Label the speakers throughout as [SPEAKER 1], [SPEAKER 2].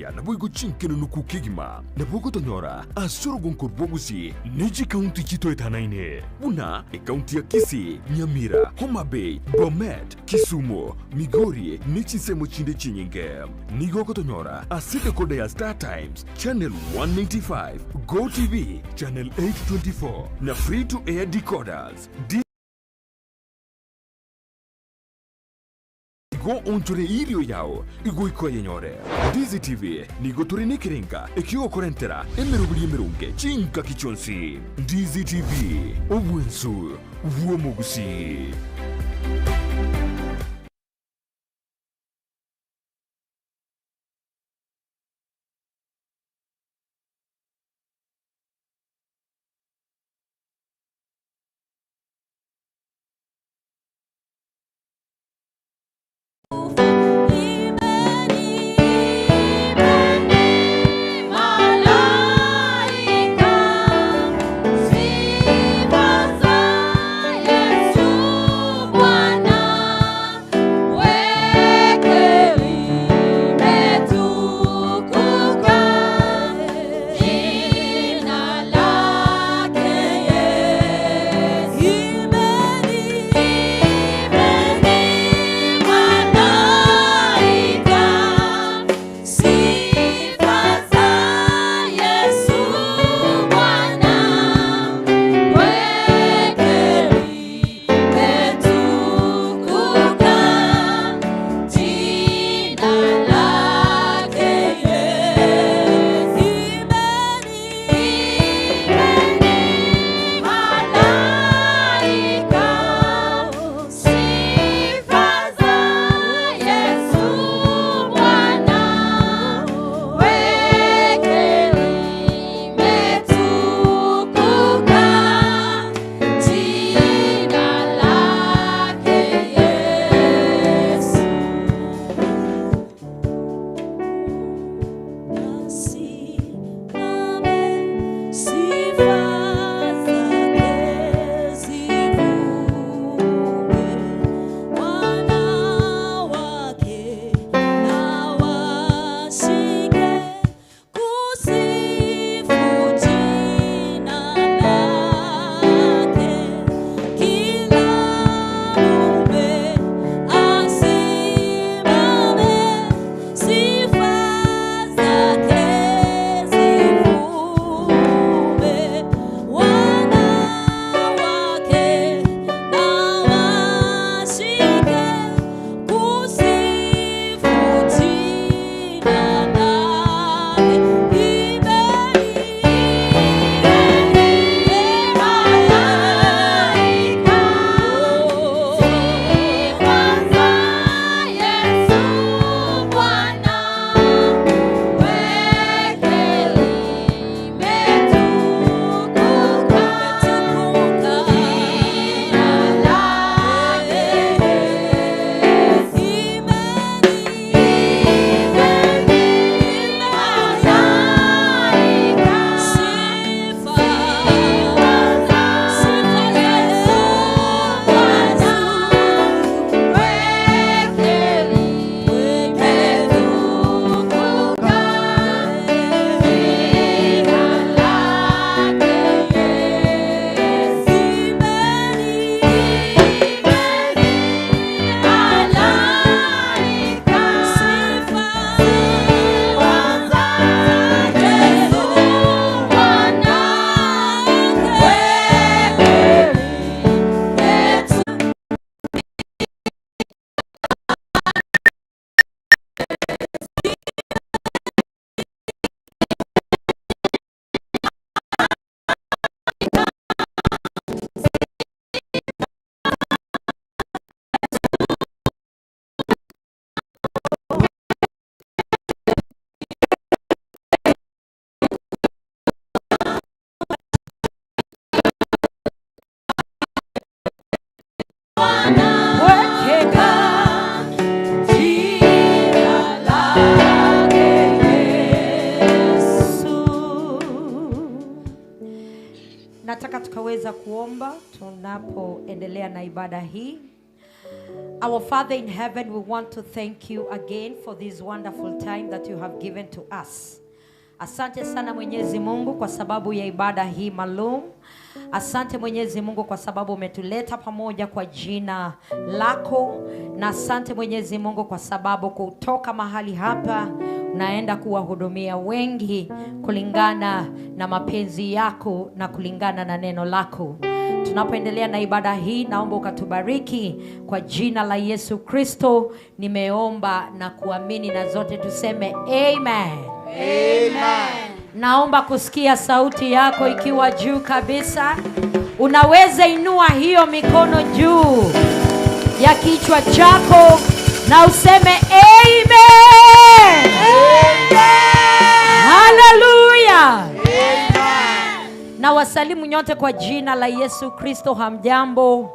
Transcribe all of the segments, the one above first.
[SPEAKER 1] Australia na boigo chinkeno nuku kigima na bogo tonyora asoro gonkor bogusi Niji County chito etanaine una county ya Kisii, Nyamira, Homa Bay, Bomet, Kisumu, Migori, Nichisemo chinde chinyinge nigo tonyora aside kode ya Star Times channel 195, Go TV channel 824 na free to air decoders Go onchore irio yao igo ikoye nyore DZTV nigo turine kirenga ekio korentera emerubuli emerunge chinka kichonsi DZTV obwensu vuomogusi.
[SPEAKER 2] Nataka tukaweza kuomba tunapoendelea na ibada hii. Our Father in heaven, we want to thank you again for this wonderful time that you have given to us. Asante sana Mwenyezi Mungu kwa sababu ya ibada hii maalum. Asante Mwenyezi Mungu kwa sababu umetuleta pamoja kwa jina lako. Na asante Mwenyezi Mungu kwa sababu kutoka mahali hapa unaenda kuwahudumia wengi kulingana na mapenzi yako na kulingana na neno lako. Tunapoendelea na ibada hii, naomba ukatubariki kwa jina la Yesu Kristo. Nimeomba na kuamini, na zote tuseme amen.
[SPEAKER 3] Amen.
[SPEAKER 2] Naomba kusikia sauti yako ikiwa juu kabisa. Unaweza inua hiyo mikono juu ya kichwa chako na useme amen. Hallelujah. Na wasalimu nyote kwa jina la Yesu Kristo. Hamjambo?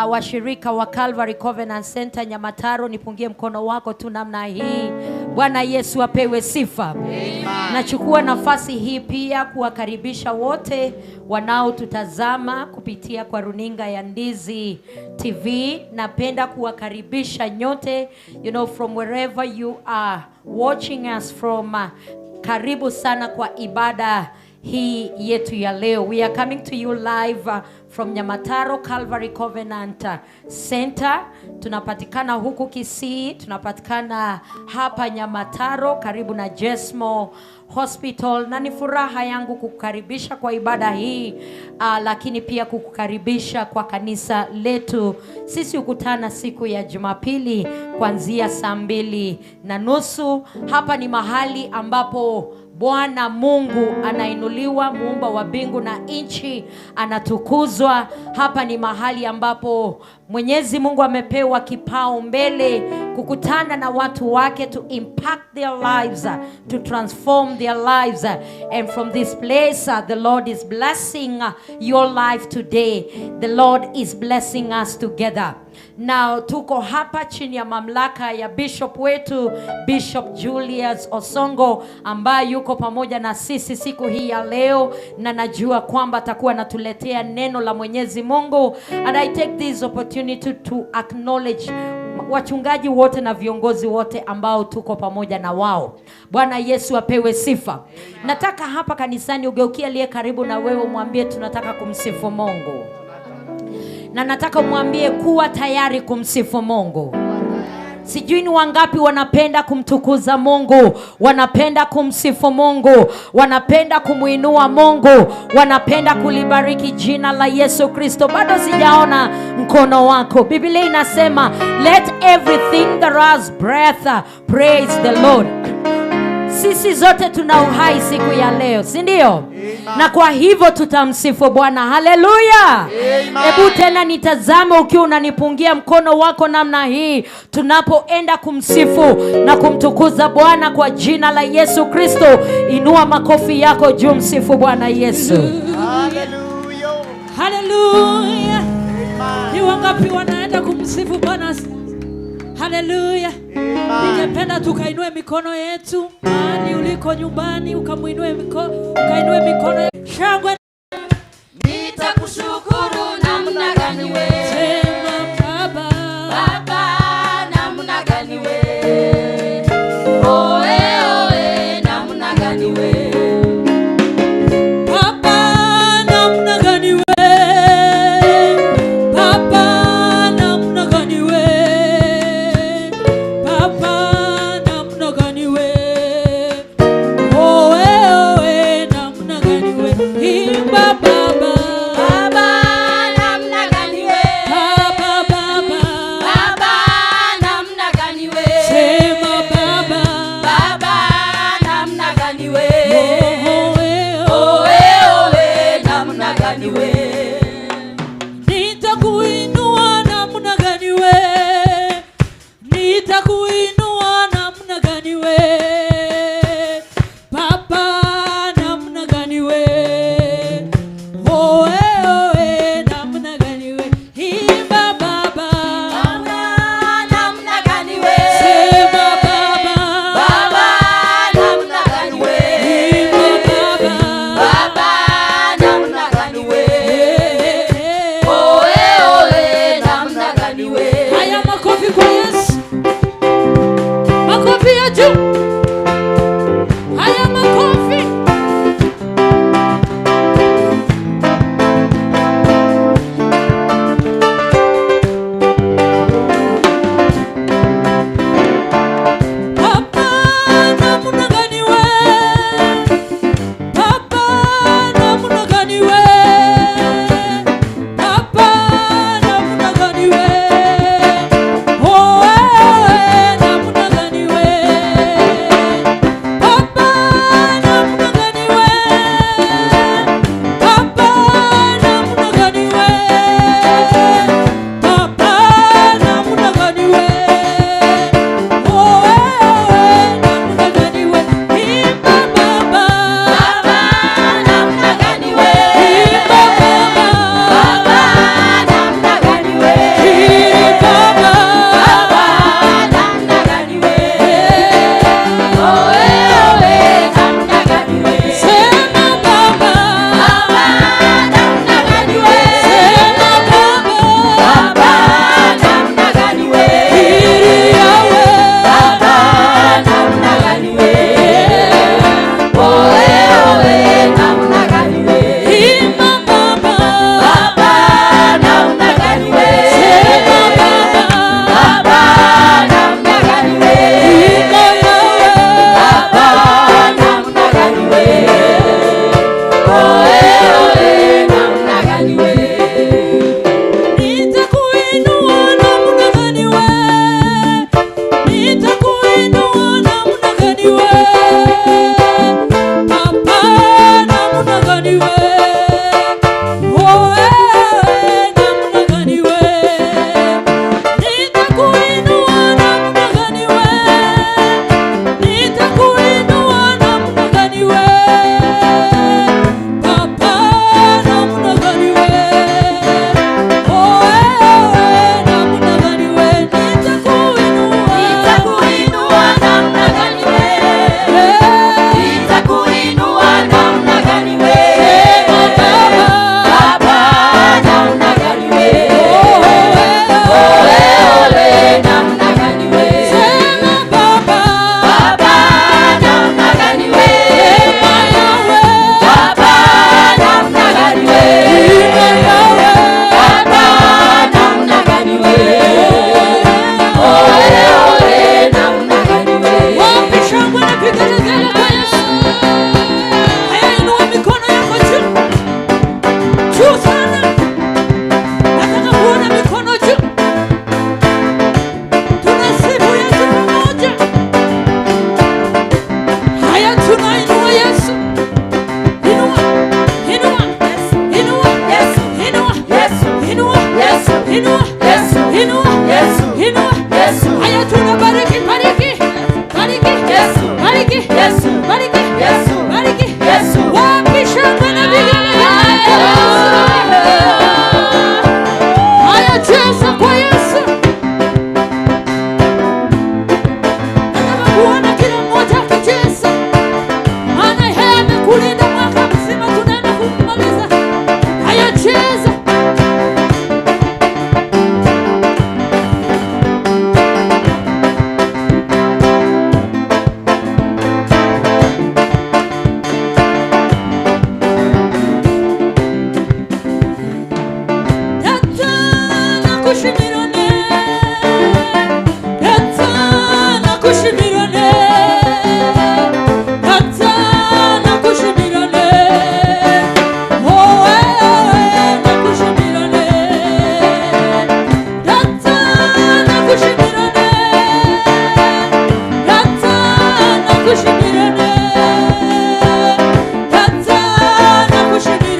[SPEAKER 2] Washirika wa Calvary Covenant Center Nyamataro, nipungie mkono wako tu namna hii. Bwana Yesu apewe sifa. Amen. Nachukua nafasi hii pia kuwakaribisha wote wanaotutazama kupitia kwa runinga ya Ndizi TV. Napenda kuwakaribisha nyote, from wherever you are watching us from. Karibu sana kwa ibada hii yetu ya leo. We are coming to you live from Nyamataro Calvary Covenant Center. Tunapatikana huku Kisii, tunapatikana hapa Nyamataro karibu na Jesmo Hospital, na ni furaha yangu kukukaribisha kwa ibada hii, lakini pia kukukaribisha kwa kanisa letu. Sisi hukutana siku ya Jumapili kuanzia 2:30. Hapa ni mahali ambapo Bwana Mungu anainuliwa, muumba wa mbingu na nchi anatukuzwa. Hapa ni mahali ambapo Mwenyezi Mungu amepewa kipao mbele kukutana na watu wake, to impact their lives, to transform their lives. And from this place, the Lord is blessing your life today. The Lord is blessing us together. Now tuko hapa chini ya mamlaka ya bishop wetu, Bishop Julius Osongo, ambaye yuko pamoja na sisi siku hii ya leo, na najua kwamba atakuwa anatuletea neno la Mwenyezi Mungu. And I take this opportunity to acknowledge wachungaji wote na viongozi wote ambao tuko pamoja na wao. Bwana Yesu apewe sifa. Nataka hapa kanisani ugeukie aliye karibu na wewe, mwambie tunataka kumsifu Mungu. Na nataka mwambie kuwa tayari kumsifu Mungu. Sijui ni wangapi wanapenda kumtukuza Mungu, wanapenda kumsifu Mungu, wanapenda kumuinua Mungu, wanapenda kulibariki jina la Yesu Kristo. Bado sijaona mkono wako. Biblia inasema let everything that has breath praise the Lord. Sisi zote tuna uhai siku ya leo, si ndio? Na kwa hivyo tutamsifu Bwana. Haleluya. Hebu tena nitazame ukiwa unanipungia mkono wako namna hii, tunapoenda kumsifu na kumtukuza Bwana kwa jina la Yesu Kristo. Inua makofi yako juu, msifu Bwana Yesu.
[SPEAKER 3] Haleluya.
[SPEAKER 4] Haleluya. Ni wangapi wanaenda kumsifu Bwana? Haleluya. Ningependa tukainue mikono yetu mahali uliko nyumbani, ukainue mikono. Shangwe.
[SPEAKER 5] Nitakushukuru namna gani wewe?
[SPEAKER 4] Sema Baba.
[SPEAKER 5] Baba namna gani wewe? Oe oe namna gani wewe?
[SPEAKER 4] Baba namna gani wewe? Baba namna gani wewe? Baba namna gani wewe? Oe oe namna gani wewe? Imba Baba.
[SPEAKER 5] Baba namna gani wewe?
[SPEAKER 4] vigelegele kwa Yesu. Haya, inua mikono yako juu. Juu sana. Nataka kuona mikono juu. Tunasifu Yesu pamoja. Haya, tunainua Yesu. Inua, inua, inua, inua, inua, inua, inua, inua. Haya, tunabariki, bariki, bariki, bariki, bariki, bariki. Wapi shangwe na vigelegele? Haya, cheza kwa Yesu. Nataka kuona kila mmoja akicheza, maana yeye amekulinda mwaka mzima, tunaenda kumaliza. Haya, cheza. Data nakushimirane, data nakushimirane, data nakushimirane, oe nakushimirane, data nakushimirane, data nakushimirane, data nakushimirane.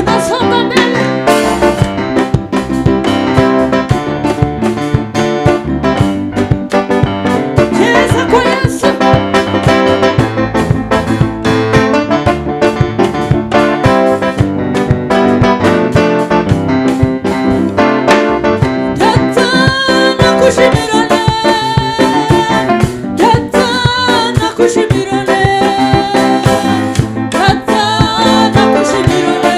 [SPEAKER 4] tunasonga mbele. Cheza kwa Yesu. Data na kushimirane, data na kushimirane, data na kushimirane.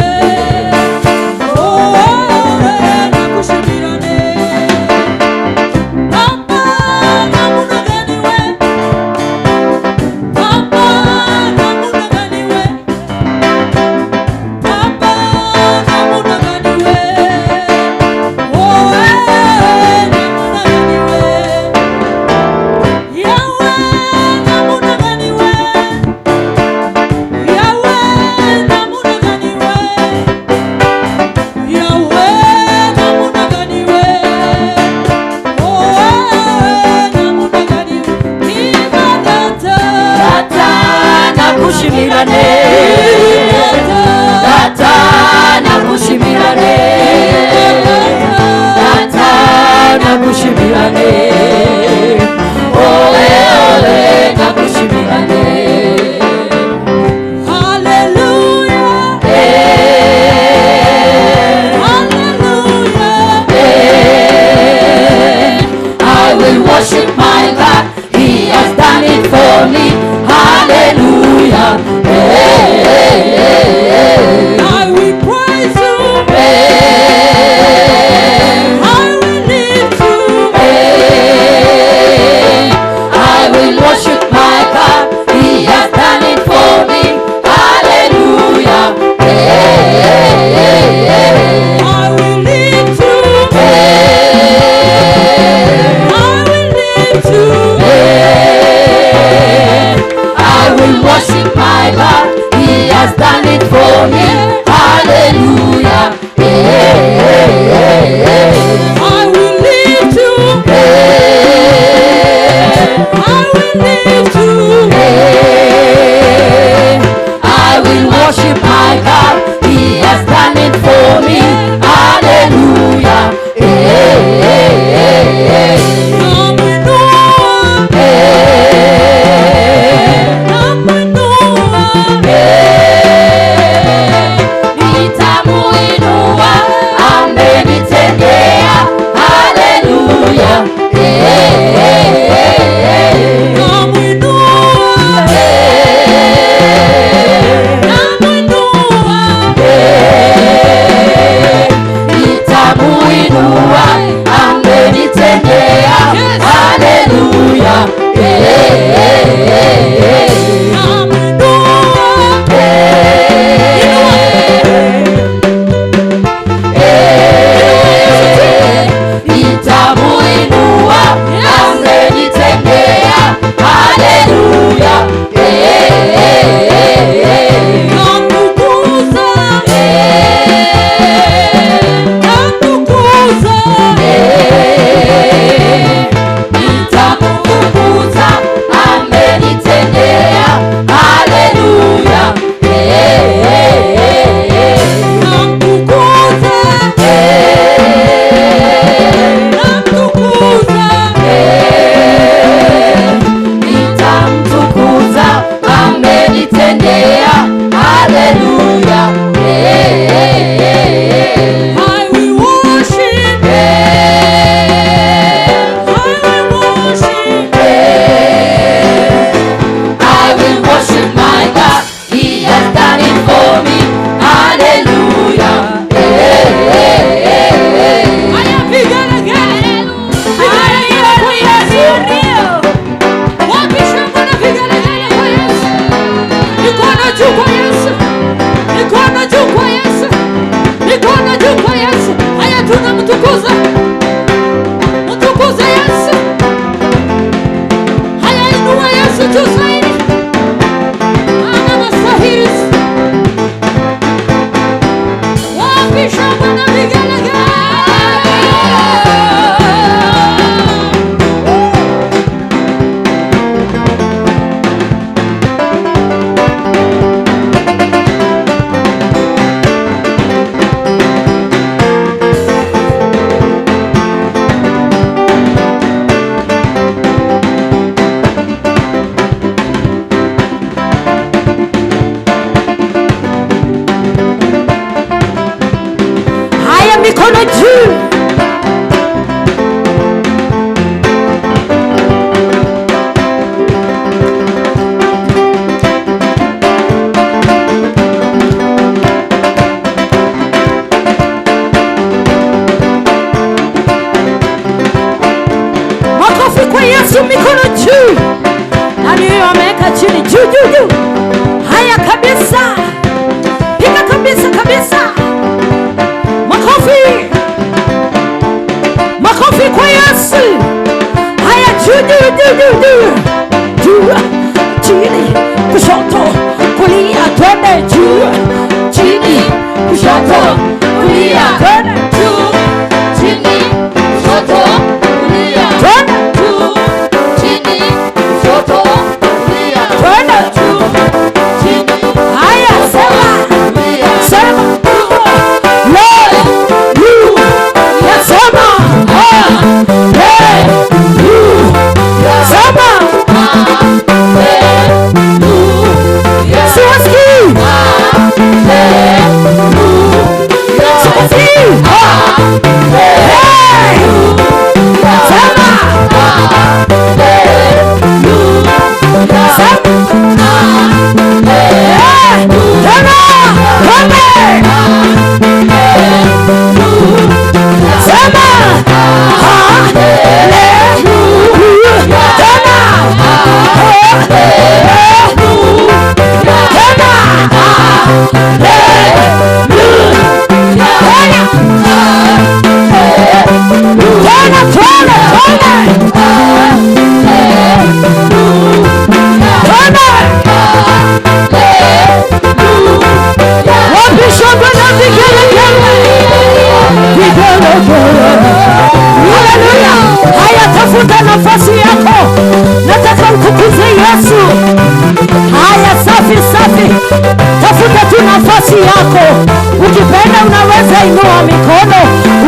[SPEAKER 2] Yesu, mikono juu. Nani huyo ameweka chini? Juu. Haya kabisa. Piga kabisa. Makofi kwa Yesu. Haya juu. Chini, kushoto, kulia, twende juu. Chini, kushoto, kulia, twende juu.
[SPEAKER 5] Chini, kushoto, kulia,
[SPEAKER 2] Twende
[SPEAKER 5] juu. Chini, kushoto, kulia,
[SPEAKER 2] twende.
[SPEAKER 5] juu. Chini,
[SPEAKER 2] Haya sema.
[SPEAKER 5] kulia,
[SPEAKER 2] Sema. Tafuta nafasi yako, nataka mtukuze Yesu. Haya, safi. Tafuta tu nafasi yako. Ukipenda unaweza inua mikono,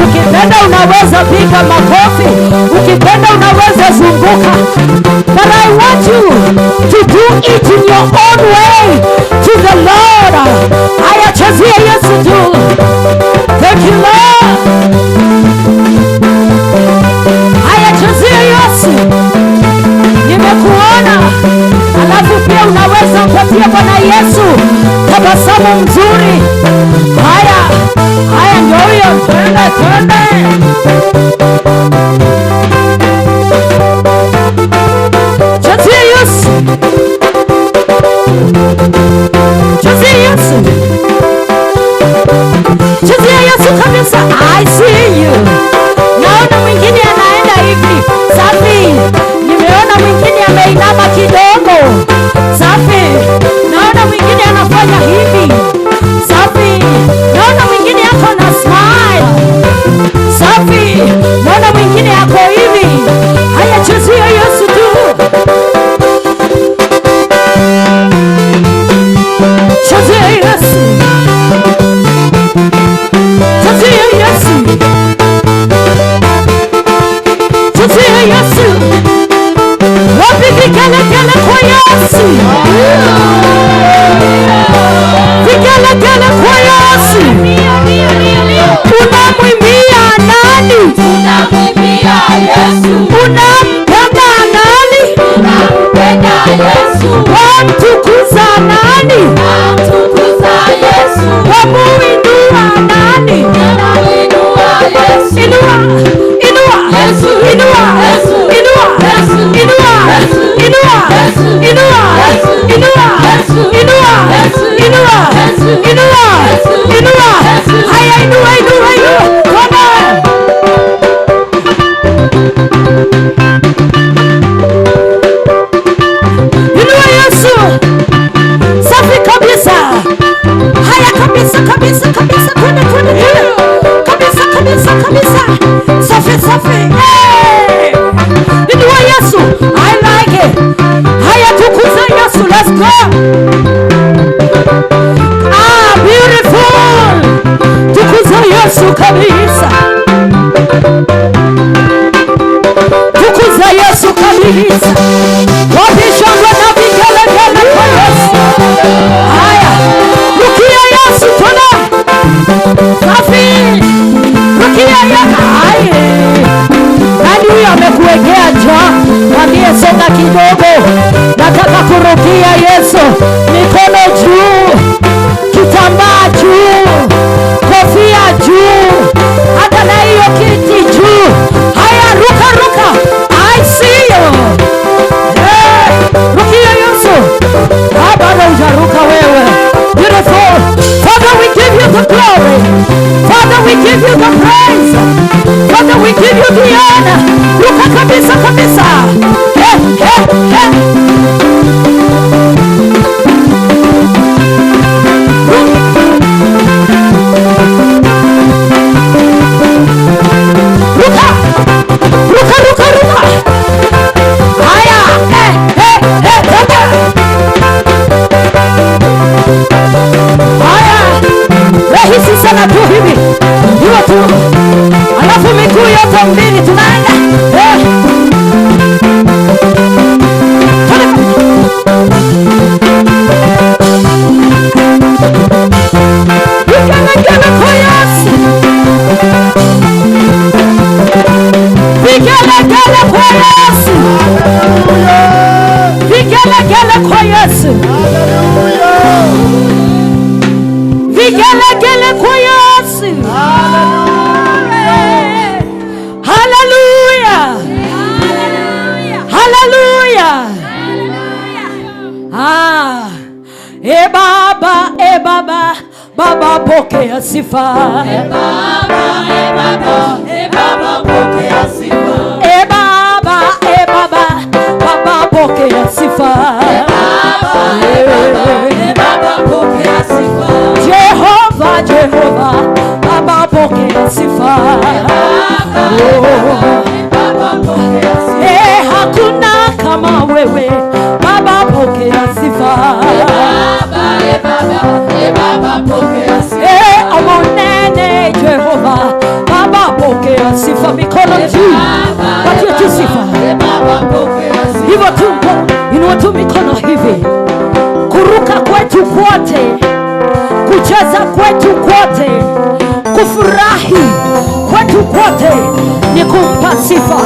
[SPEAKER 2] ukipenda unaweza piga makofi, ukipenda unaweza zunguka. But I want you to do it in your own way to the Lord. Haya, chezea Yesu tu. Thank you Lord. Haya, chezea Yesu. Nimekuona. Alafu pia unaweza mpatia Bwana Yesu tabasamu mzuri. Haya ndio huyo. Twende. Chezea Yesu. Chezea Yesu kabisa. I see you. Naona mwingine anaenda hivi. Safi. Nimeona mwingine ameinama kidogo. Safi. Naona mwingine anafanya hivi. Safi. Naona mwingine ako na smile. Safi. Naona mwingine ako hivi. Haya, chezea Yesu tu. Chezea Yesu. Yesu. Wapi vigelegele kwa Yesu? Vigelegele kwa Yesu. Unamwimbia nani?
[SPEAKER 5] unamwimbia Yesu,
[SPEAKER 2] Unampenda nani?
[SPEAKER 5] unampenda Yesu,
[SPEAKER 2] Wamtukuza nani?
[SPEAKER 5] namtukuza Yesu,
[SPEAKER 2] Wamuinua nani?
[SPEAKER 5] namuinua Yesu,
[SPEAKER 2] Inua
[SPEAKER 5] Yesu,
[SPEAKER 2] Inua
[SPEAKER 5] Yesu,
[SPEAKER 2] Inua
[SPEAKER 5] Yesu,
[SPEAKER 2] Inua
[SPEAKER 5] Yesu,
[SPEAKER 2] Inua
[SPEAKER 5] Yesu,
[SPEAKER 2] Inua
[SPEAKER 5] Yesu,
[SPEAKER 2] Inua
[SPEAKER 5] Yesu,
[SPEAKER 2] Inua
[SPEAKER 5] Yesu,
[SPEAKER 2] Inua
[SPEAKER 5] Yesu,
[SPEAKER 2] Inua
[SPEAKER 5] Yesu,
[SPEAKER 2] Inua.
[SPEAKER 5] Yesu.
[SPEAKER 2] Haya, inua. Come on. Inua Yesu. Safi kabisa. Haya, kabisa. Twende. Kabisa. Safi. Hey! Inua Yesu. I like it. Haya, tukuza Yesu. Let's go. Beautiful. Tukuza Yesu kabisa. Tukuza Yesu kabisa. Wapishangwe na vigelegele kwa Yesu. Haya, rukia Yesu tuna. Safi. Rukia Yesu. Nani huyo amekuwekea njaa? Mwambie songa kidogo. Nataka kurukia Yesu. Mikono juu. Kitambaa juu. Kofia juu. Hata na hiyo kiti juu. Haya, ruka. I see you. the glory. Father, we give you the praise. Father, we give you the honor. Luka kabisa kabisa. Luka. Haya, haya, rahisi sana tu hivi, hiyo tu, alafu miguu yote mbili tunaenda vigelegele kwa Yesu, vigelegele kwa Yesu, vigelegele kwa Yesu, vigelegele kwa Yesu. Haleluya, haleluya. Baba pokea sifa.
[SPEAKER 5] Baba pokea sifa.
[SPEAKER 2] Baba pokea sifa.
[SPEAKER 5] Baba pokea sifa.
[SPEAKER 2] Jehova, Baba pokea sifa.
[SPEAKER 5] Baba pokea sifa.
[SPEAKER 2] Hakuna kama wewe, Baba pokea sifa.
[SPEAKER 5] Baba pokea sifa.
[SPEAKER 2] Amonene Jehova, Baba pokea sifa. Mikono juu, patia tu sifa.
[SPEAKER 5] Baba pokea sifa.
[SPEAKER 2] Hivyo tu, inua tu mikono hivi. Kuruka kwetu kwote, kucheza kwetu kwote, kufurahi kwetu kwote ni kumpa sifa.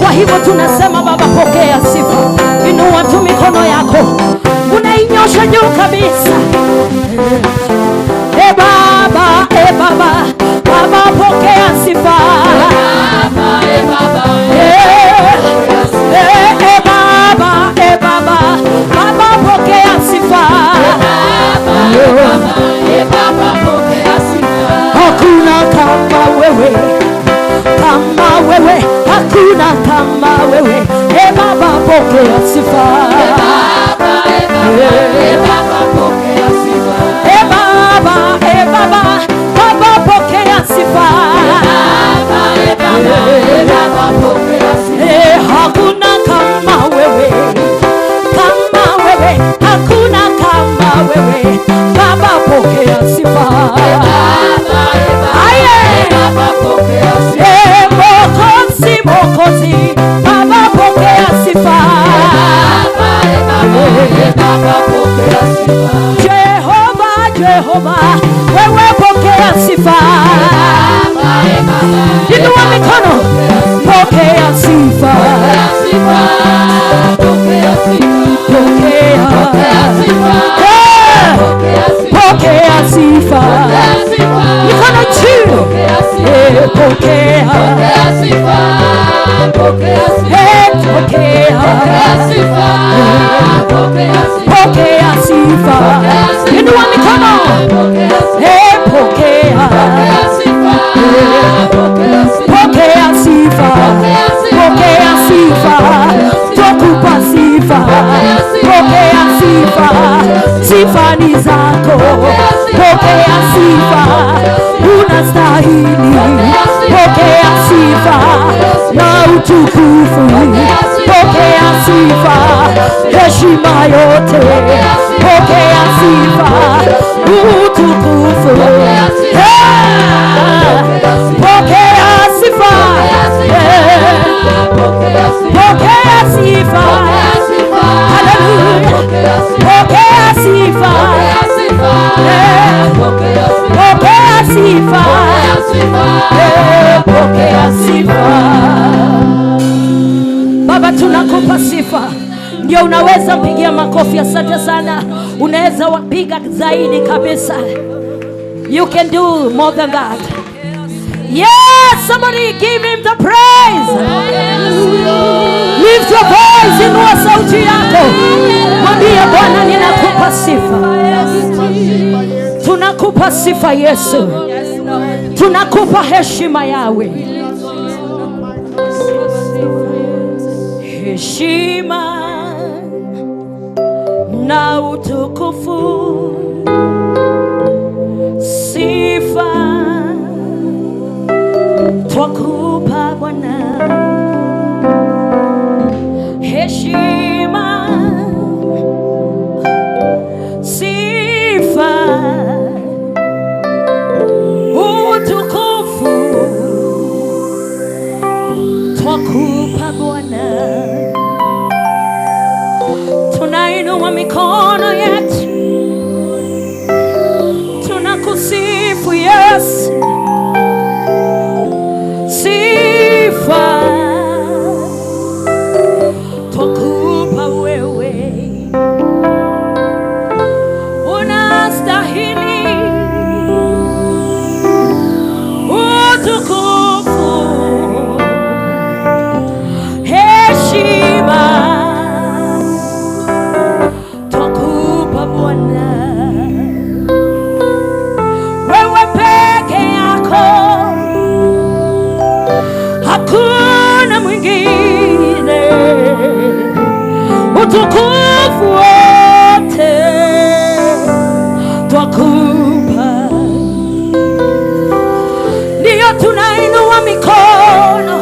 [SPEAKER 2] Kwa hivyo tunasema Baba pokea sifa. Inua tu mikono yako, unainyosha juu kabisa. Baba pokea sifa. Baba pokea sifa. Hakuna kama wewe, hakuna kama wewe. Baba pokea sifa. Baba pokea sifa. Hakuna kama wewe, hakuna kama wewe. Baba pokea sifa. Mokozi, Baba pokea sifa. Jehova, wewe pokea sifa. Inua mikono, pokea sifa. Pokea sifa. Mikono juu. Pokea sifa. Inua mikono. Pokea sifa. Tukupa sifa. Pokea sifa. Sifa ni zako. Pokea sifa. Unastahili. Pokea sifa na utukufu. Pokea sifa, heshima yote. Pokea sifa, utukufu. Pokea sifa. Pokea sifa. Haleluya. Pokea sifa. Pokea sifa. Pokea sifa. Baba, tunakupa sifa. Ndio unaweza mpigia makofi. Asante sana. Unaweza wapiga zaidi kabisa. You can do more than that. Yes, somebody give him the praise. Lift your voice, inua sauti yako. Mwambie Bwana, ninakupa sifa. Tunakupa sifa Yesu, tunakupa heshima yawe, heshima na utukufu, sifa twakupa Bwana, heshima, sifa, utukufu twakupa Bwana. Tunainua mikono yetu, tunakusifu Yesu, sifa twakupa wewe, unastahili utukufu, heshima twakupa Bwana. Wewe peke yako, hakuna mwingine, utukufu wote twakupa. Ndiyo tunainua mikono,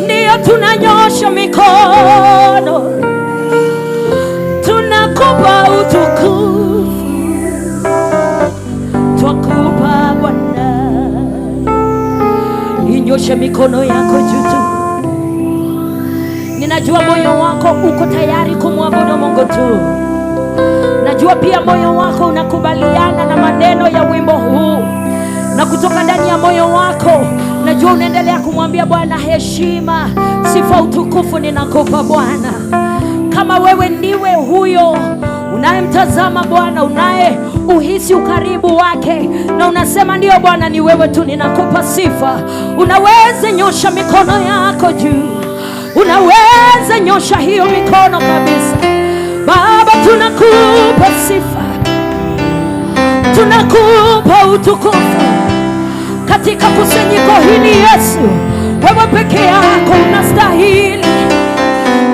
[SPEAKER 2] ndiyo tunanyosha mikono, tunakupa utukufu, twakupa Bwana. Inyoshe mikono yako juu. Ninajua moyo wako uko tayari kumwabudu Mungu tu. Najua pia moyo wako unakubaliana na maneno ya wimbo huu, na kutoka ndani ya moyo wako najua unaendelea kumwambia Bwana, heshima, sifa, utukufu ninakupa Bwana. Kama wewe ndiwe huyo unayemtazama Bwana, unaye uhisi ukaribu wake na unasema ndio Bwana, ni wewe tu, ninakupa sifa, unaweza nyosha mikono yako juu, unaweza nyosha hiyo mikono kabisa. Baba, tunakupa sifa, tunakupa utukufu katika kusanyiko hili Yesu. Wewe peke yako unastahili,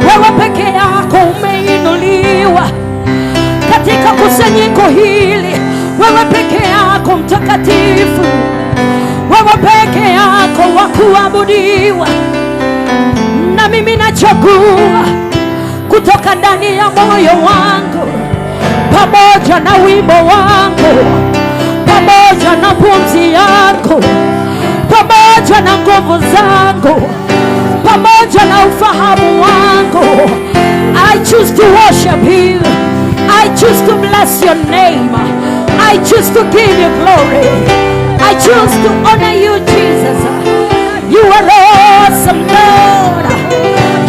[SPEAKER 2] wewe peke yako umeinuliwa katika kusanyiko hili. Wewe peke yako mtakatifu, wewe peke yako wa kuabudiwa. Na mimi nachagua kutoka ndani ya moyo wangu, pamoja na wimbo wangu, pamoja na pumzi yangu, pamoja na nguvu zangu, pamoja na ufahamu wangu, I choose to worship you, I choose to bless your name, I choose to give you glory, I choose to honor you Jesus. You are awesome Lord,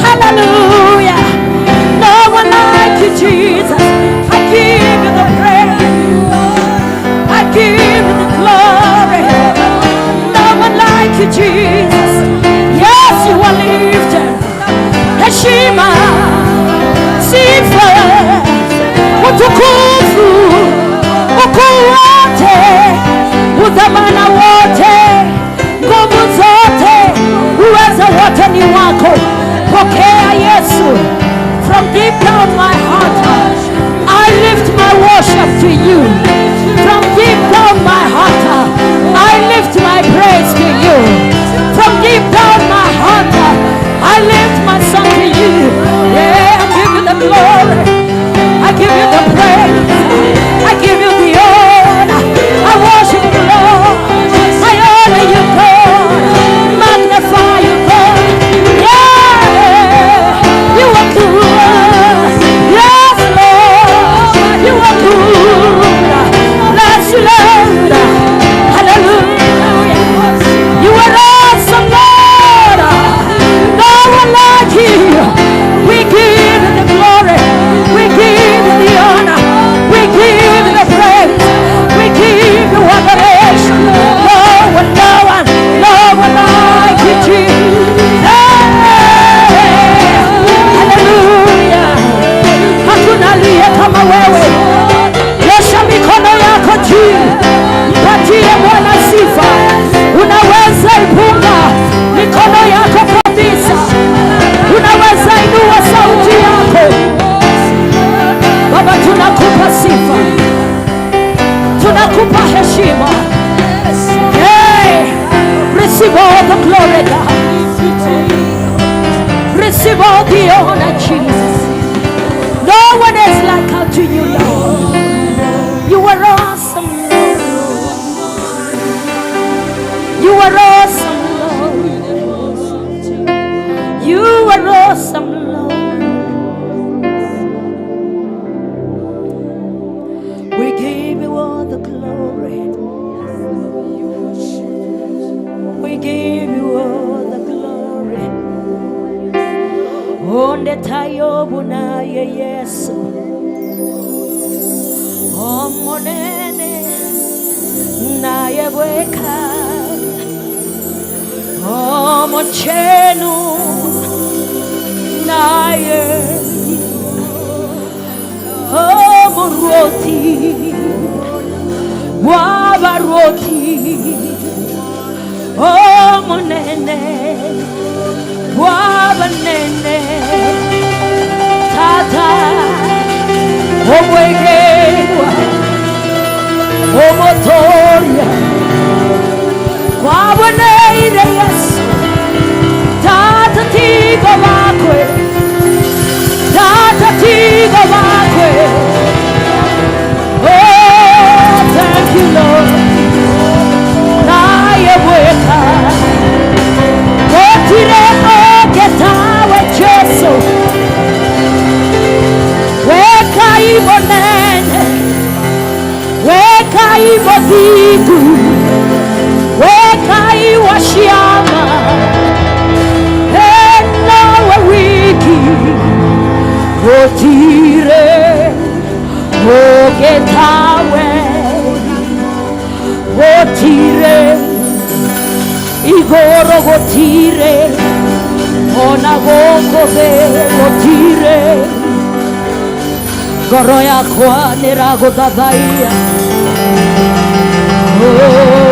[SPEAKER 2] hallelujah. No one like you Jesus, I give you the praise, I give you the glory. No one like you Jesus, yes you are lifted. Heshima, sifa, utukufu, ukuu wote, udhamana wote, nguvu zote, uweza wote ni wako. Pokea Yesu. From deep down my heart, I lift my worship to you. From deep down my heart, I lift my praise to you. From deep down my heart, I lift my song to you. Yeah, I give you the glory. glory, God. Receive all the honor, Jesus. No one is like unto you, Lord. You are awesome, Lord. You are awesome, Lord. You are awesome, Lord. We give you all the glory. We give you all the glory. Onde tayobu na ye Yesu. Omonene na ye weka. Omochenu na ye. Omoroti wabaroti. Omonene wabanene. Tata omwegewa omotoria kwaboneire Yesu. Tata tigo bakwe, Tata tigo bakwe. Oh, thank you, Lord. Naye weka otiremo ketawe Jesu. Weka ibo nene, weka ibo digu, weka iwa shiama. Enawe wiki otire oketawe otire igoro gotire ona gogobe gotire goro yakwa niragodhathaiya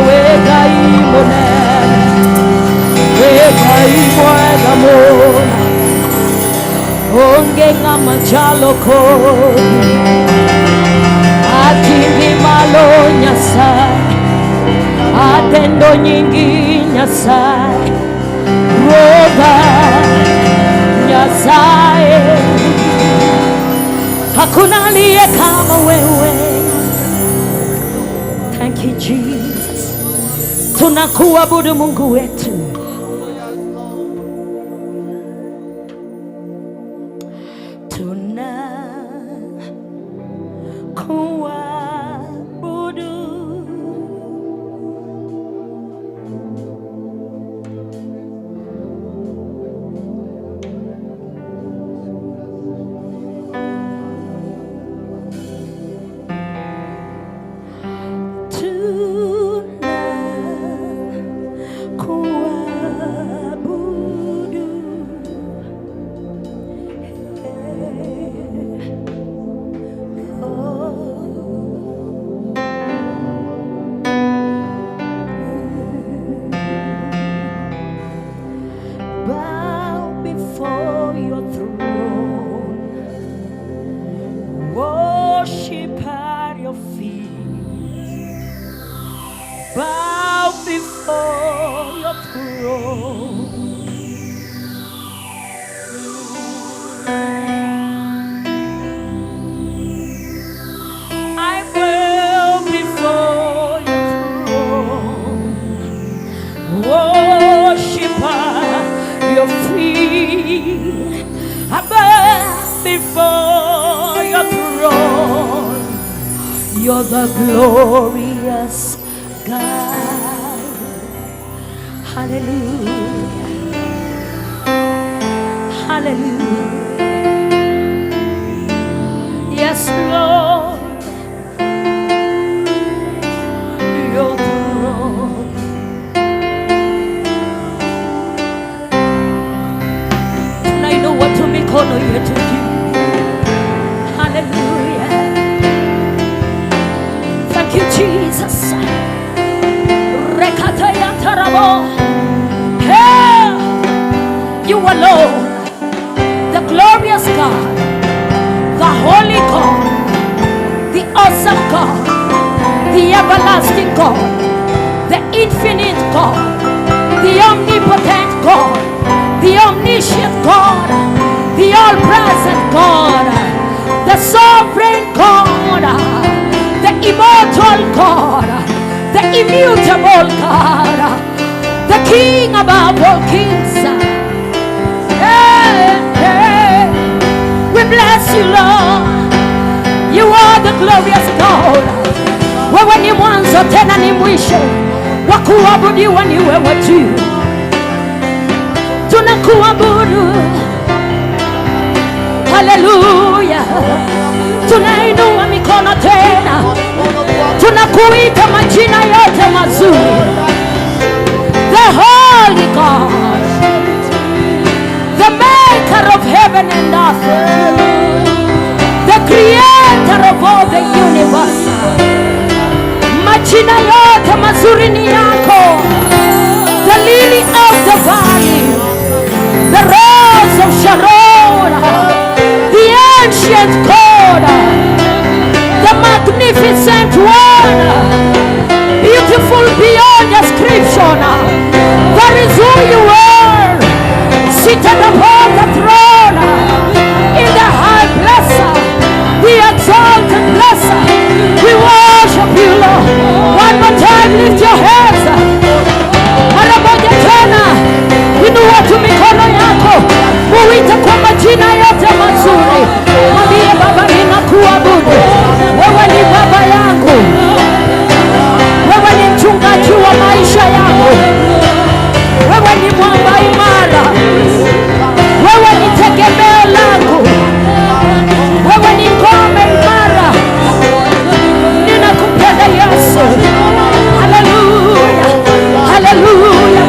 [SPEAKER 2] wegai munene wegai mwega mũno onge ng'ama chalo kodi atingi malo Nyasaye atendo nyingi Nyasaye Ruodha Nyasaye hakuna aliye kama wewe. Thank you Jesus. Tunakuabudu Mungu wetu. You're the glorious God. Hallelujah. Hallelujah. Yes, Lord. Your throne. Tunainua tu mikono yetu juu. Hallelujah. Thank you, Jesus. Rekataya tarabo. Hey, you alone, the glorious God, the holy God, the awesome God, the everlasting God, the infinite God, the omnipotent all-present God, the sovereign God, the immortal God, the immutable God, the King above all kings. Hey, hey. We bless you, Lord. You are the glorious God. Wewe ni mwanzo tena ni mwisho, wa kuabudiwa ni wewe tu. Tunakuabudu, haleluya. Tunainua mikono tena, tunakuita majina yote mazuri. The Holy God, the maker of heaven and earth, the creator of all the universe. Majina yote mazuri ni yako. The lily of the valley, the rose of Sharon, the ancient God, the magnificent one, beautiful beyond description. That is who you are, seated upon the throne, in the high blesser, the exalted blesser. We worship you, Lord. One more time, lift your hands. Mara moja tena, inua tu mikono yako, muite kwa majina yote mazuri. Mwambie Baba, ninakuabudu. Wewe ni baba yangu, wewe ni mchungaji wa maisha yangu, wewe ni mwamba imara, wewe ni tegemeo langu, wewe ni ngome imara. Ninakupenda Yesu. Haleluya, haleluya.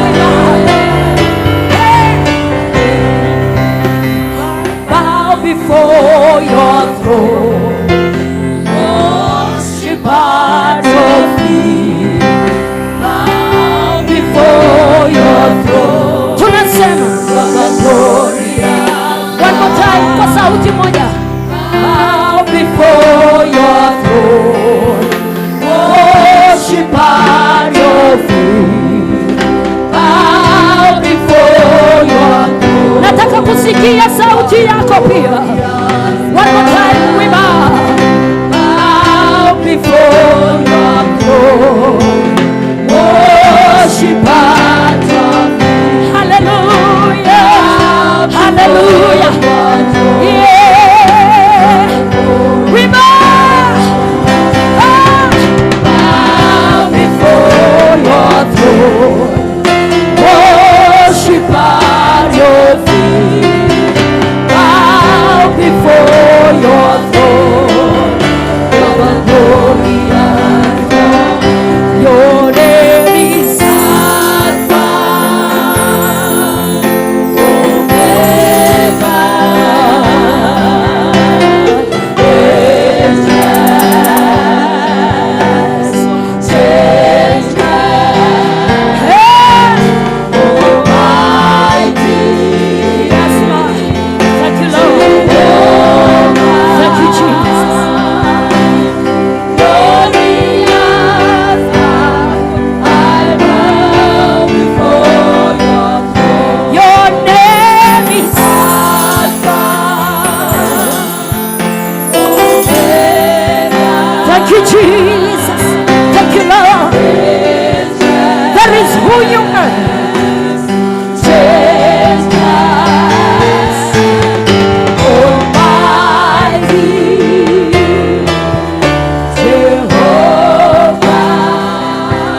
[SPEAKER 2] Bow before your throne, worship at your feet. Bow before your throne. Tunasema Gloria. One more time kwa sauti moja. Bow before your throne, worship at your feet. Bow before your throne. Nataka kusikia sauti yako pia. One more time we bow. Bow before your throne, worship at your feet. Hallelujah, hallelujah. Yeah, we bow. Bow before your throne, worship at your feet. Bow before your throne, your glorious God. Your name is Alpha, Omega. Thank you, Jesus. Thank you, Lord. That is who you are. Jesus, Almighty Jehovah.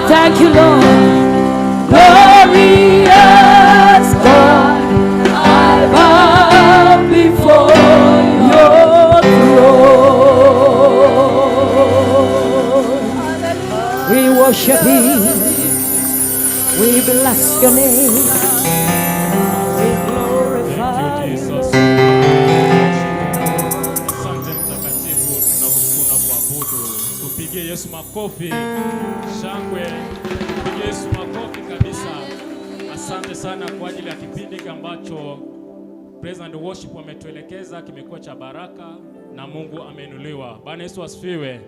[SPEAKER 2] Thank you, Lord. Glorious God, I bow before your throne. We worship you. We bless your name. We glorify you.
[SPEAKER 6] Asante mtakatifu, tunakushukuru na kuabudu. Tupigie Yesu makofi. Shangwe. Tupigie Yesu makofi kabisa. Asante sana kwa ajili ya kipindi ambacho Praise and Worship wametuelekeza, kimekuwa cha baraka na Mungu ameinuliwa. Bwana Yesu asifiwe.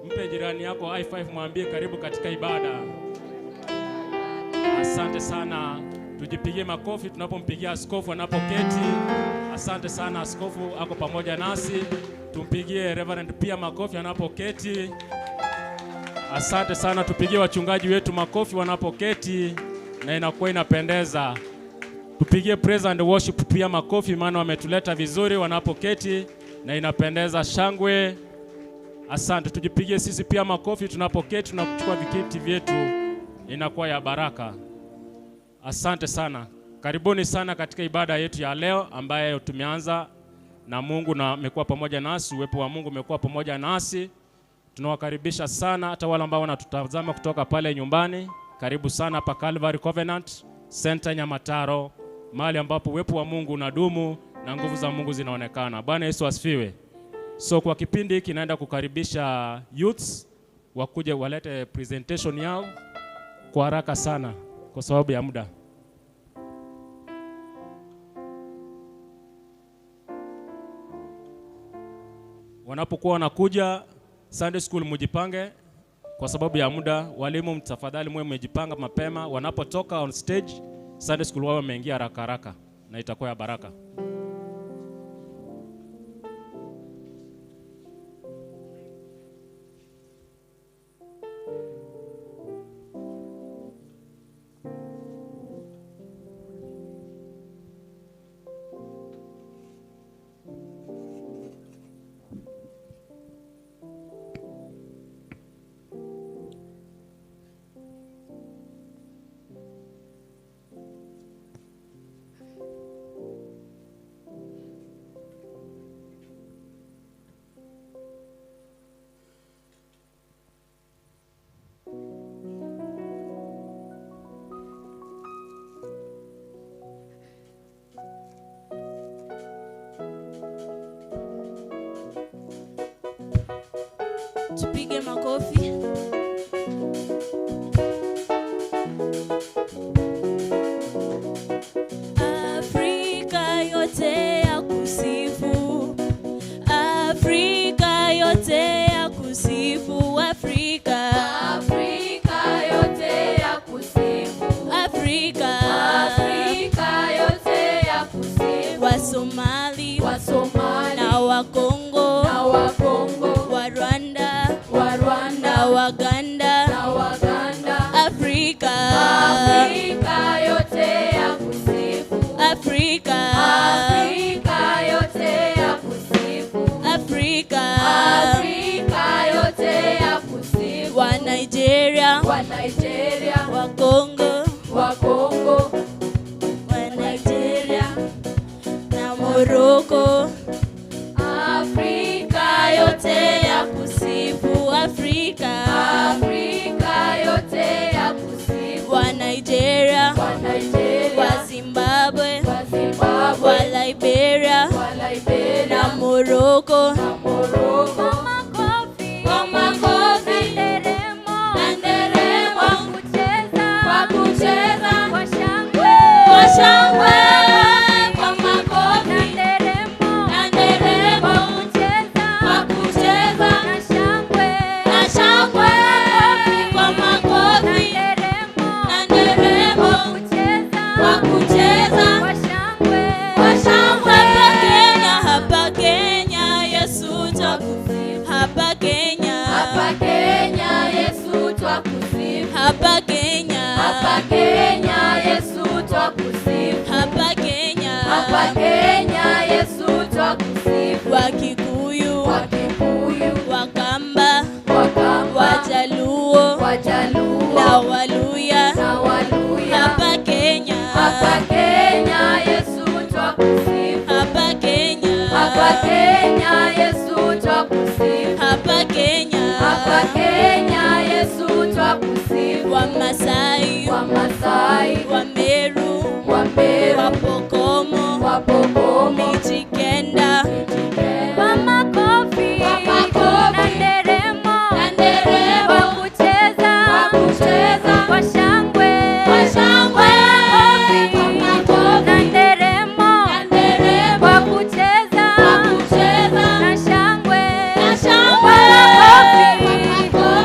[SPEAKER 6] Mpe jirani yako high five, mwambie karibu katika ibada. Asante sana Tujipigie makofi tunapompigia askofu anapoketi. Asante sana askofu ako pamoja nasi. Tumpigie Reverend pia makofi anapoketi. Asante sana, tupigie wachungaji wetu makofi wanapoketi na inakuwa inapendeza. Tupigie praise and worship pia makofi maana wametuleta vizuri wanapoketi na inapendeza. Shangwe. Asante, tujipigie sisi pia makofi tunapoketi tunakuchukua viketi vyetu, inakuwa ya baraka. Asante sana. Karibuni sana katika ibada yetu ya leo ambayo tumeanza na Mungu na amekuwa pamoja nasi, uwepo wa Mungu umekuwa pamoja nasi. Tunawakaribisha sana hata wale ambao wanatutazama kutoka pale nyumbani. Karibu sana hapa Calvary Covenant Center Nyamataro, mahali ambapo uwepo wa Mungu unadumu na nguvu za Mungu zinaonekana. Bwana Yesu asifiwe. So kwa kipindi hiki naenda kukaribisha youths wakuje walete presentation yao kwa haraka sana kwa sababu ya muda. Wanapokuwa wanakuja Sunday school mujipange kwa sababu ya muda. Walimu mtafadhali mwe mmejipanga mapema. Wanapotoka on stage Sunday school wao wameingia haraka haraka na itakuwa ya baraka.
[SPEAKER 4] Tupige makofi. Afrika yote ya kusifu, Afrika yote ya kusifu, Afrika,
[SPEAKER 5] Afrika yote ya kusifu,
[SPEAKER 4] Afrika,
[SPEAKER 5] Afrika yote ya kusifu,
[SPEAKER 4] Wasomali,
[SPEAKER 5] Wasomali
[SPEAKER 4] na Wakongo,
[SPEAKER 5] na Wakongo,
[SPEAKER 4] wa Rwanda,
[SPEAKER 5] wa Rwanda
[SPEAKER 4] na Waganda,
[SPEAKER 5] na Waganda,
[SPEAKER 4] Afrika,
[SPEAKER 5] Afrika yote ya kusifu,
[SPEAKER 4] Afrika,
[SPEAKER 5] Afrika yote ya kusifu,
[SPEAKER 4] Afrika,
[SPEAKER 5] Afrika yote ya kusifu,
[SPEAKER 4] wa Nigeria,
[SPEAKER 5] wa Nigeria,
[SPEAKER 4] wa Congo,
[SPEAKER 5] wa Kongo,
[SPEAKER 4] wa Nigeria, na Morocco,
[SPEAKER 5] Afrika
[SPEAKER 4] yote ya kusifu, Afrika,
[SPEAKER 5] Afrika yote ya kusifu,
[SPEAKER 4] wa Nigeria,
[SPEAKER 5] wa Nigeria,
[SPEAKER 4] wa Zimbabwe,
[SPEAKER 5] wa Zimbabwe,
[SPEAKER 4] wa Liberia,
[SPEAKER 5] wa Liberia,
[SPEAKER 4] na Morocco,
[SPEAKER 5] na Morocco.
[SPEAKER 4] kwa makofi,
[SPEAKER 5] Na nderemo kwa kucheza,
[SPEAKER 4] kwa shangwe,
[SPEAKER 5] kwa makofi, na nderemo kwa kucheza,
[SPEAKER 4] na shangwe,
[SPEAKER 5] kwa makofi, na nderemo kwa kucheza, kwa shangwe.
[SPEAKER 4] hapa Kenya, Yesu twakusifu, hapa Kenya,
[SPEAKER 5] Hapa Kenya Yesu twakusifu,
[SPEAKER 4] hapa Kenya,
[SPEAKER 5] hapa Kenya Yesu twakusifu,
[SPEAKER 4] hapa Kenya,
[SPEAKER 5] hapa Kenya Yesu twakusifu,
[SPEAKER 4] Wakikuyu,
[SPEAKER 5] Wakikuyu,
[SPEAKER 4] Wakamba,
[SPEAKER 5] Wakamba,
[SPEAKER 4] Wajaluo,
[SPEAKER 5] Wajaluo
[SPEAKER 4] na Waluya,
[SPEAKER 5] na Waluya.
[SPEAKER 4] hapa Kenya,
[SPEAKER 5] Hapa Kenya Yesu twakusifu,
[SPEAKER 4] hapa Kenya,
[SPEAKER 5] hapa Kenya Yesu twakusifu,
[SPEAKER 4] hapa Kenya,
[SPEAKER 5] hapa Kenya Yesu twakusifu,
[SPEAKER 4] Wamasai,
[SPEAKER 5] Wamasai,
[SPEAKER 4] Wameru,
[SPEAKER 5] Wameru,
[SPEAKER 4] Wapokomo,
[SPEAKER 5] Wapokomo,
[SPEAKER 4] Mijikenda,
[SPEAKER 5] kwa makofi, na nderemo kwa kucheza, kwa shangwe, kwa makofi, na nderemo kwa kucheza, na shangwe, kwa makofi,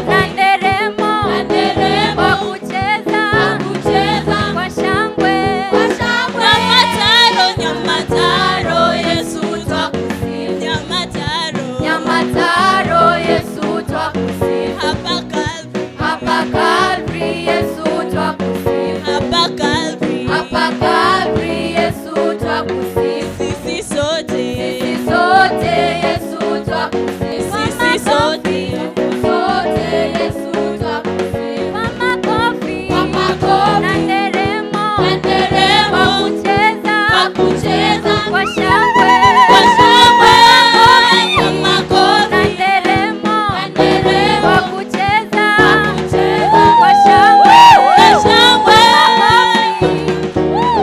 [SPEAKER 5] na Calvary Yesu twakusifu.
[SPEAKER 4] Hapa Calvary.
[SPEAKER 5] Hapa Calvary Yesu twakusifu.
[SPEAKER 4] Sisi sote.
[SPEAKER 5] Sisi sote Yesu twakusifu.
[SPEAKER 4] Sisi sote.
[SPEAKER 5] Sote Yesu twakusifu. Kwa makofi. Kwa makofi. Na nderemo. Na nderemo. Kwa kucheza. Kwa kucheza. Kwa shangwe. Kwa shangwe. Kwa makofi. Na nderemo. Na nderemo. Kwa kucheza. Kwa kucheza. Kwa shangwe. Kwa shangwe.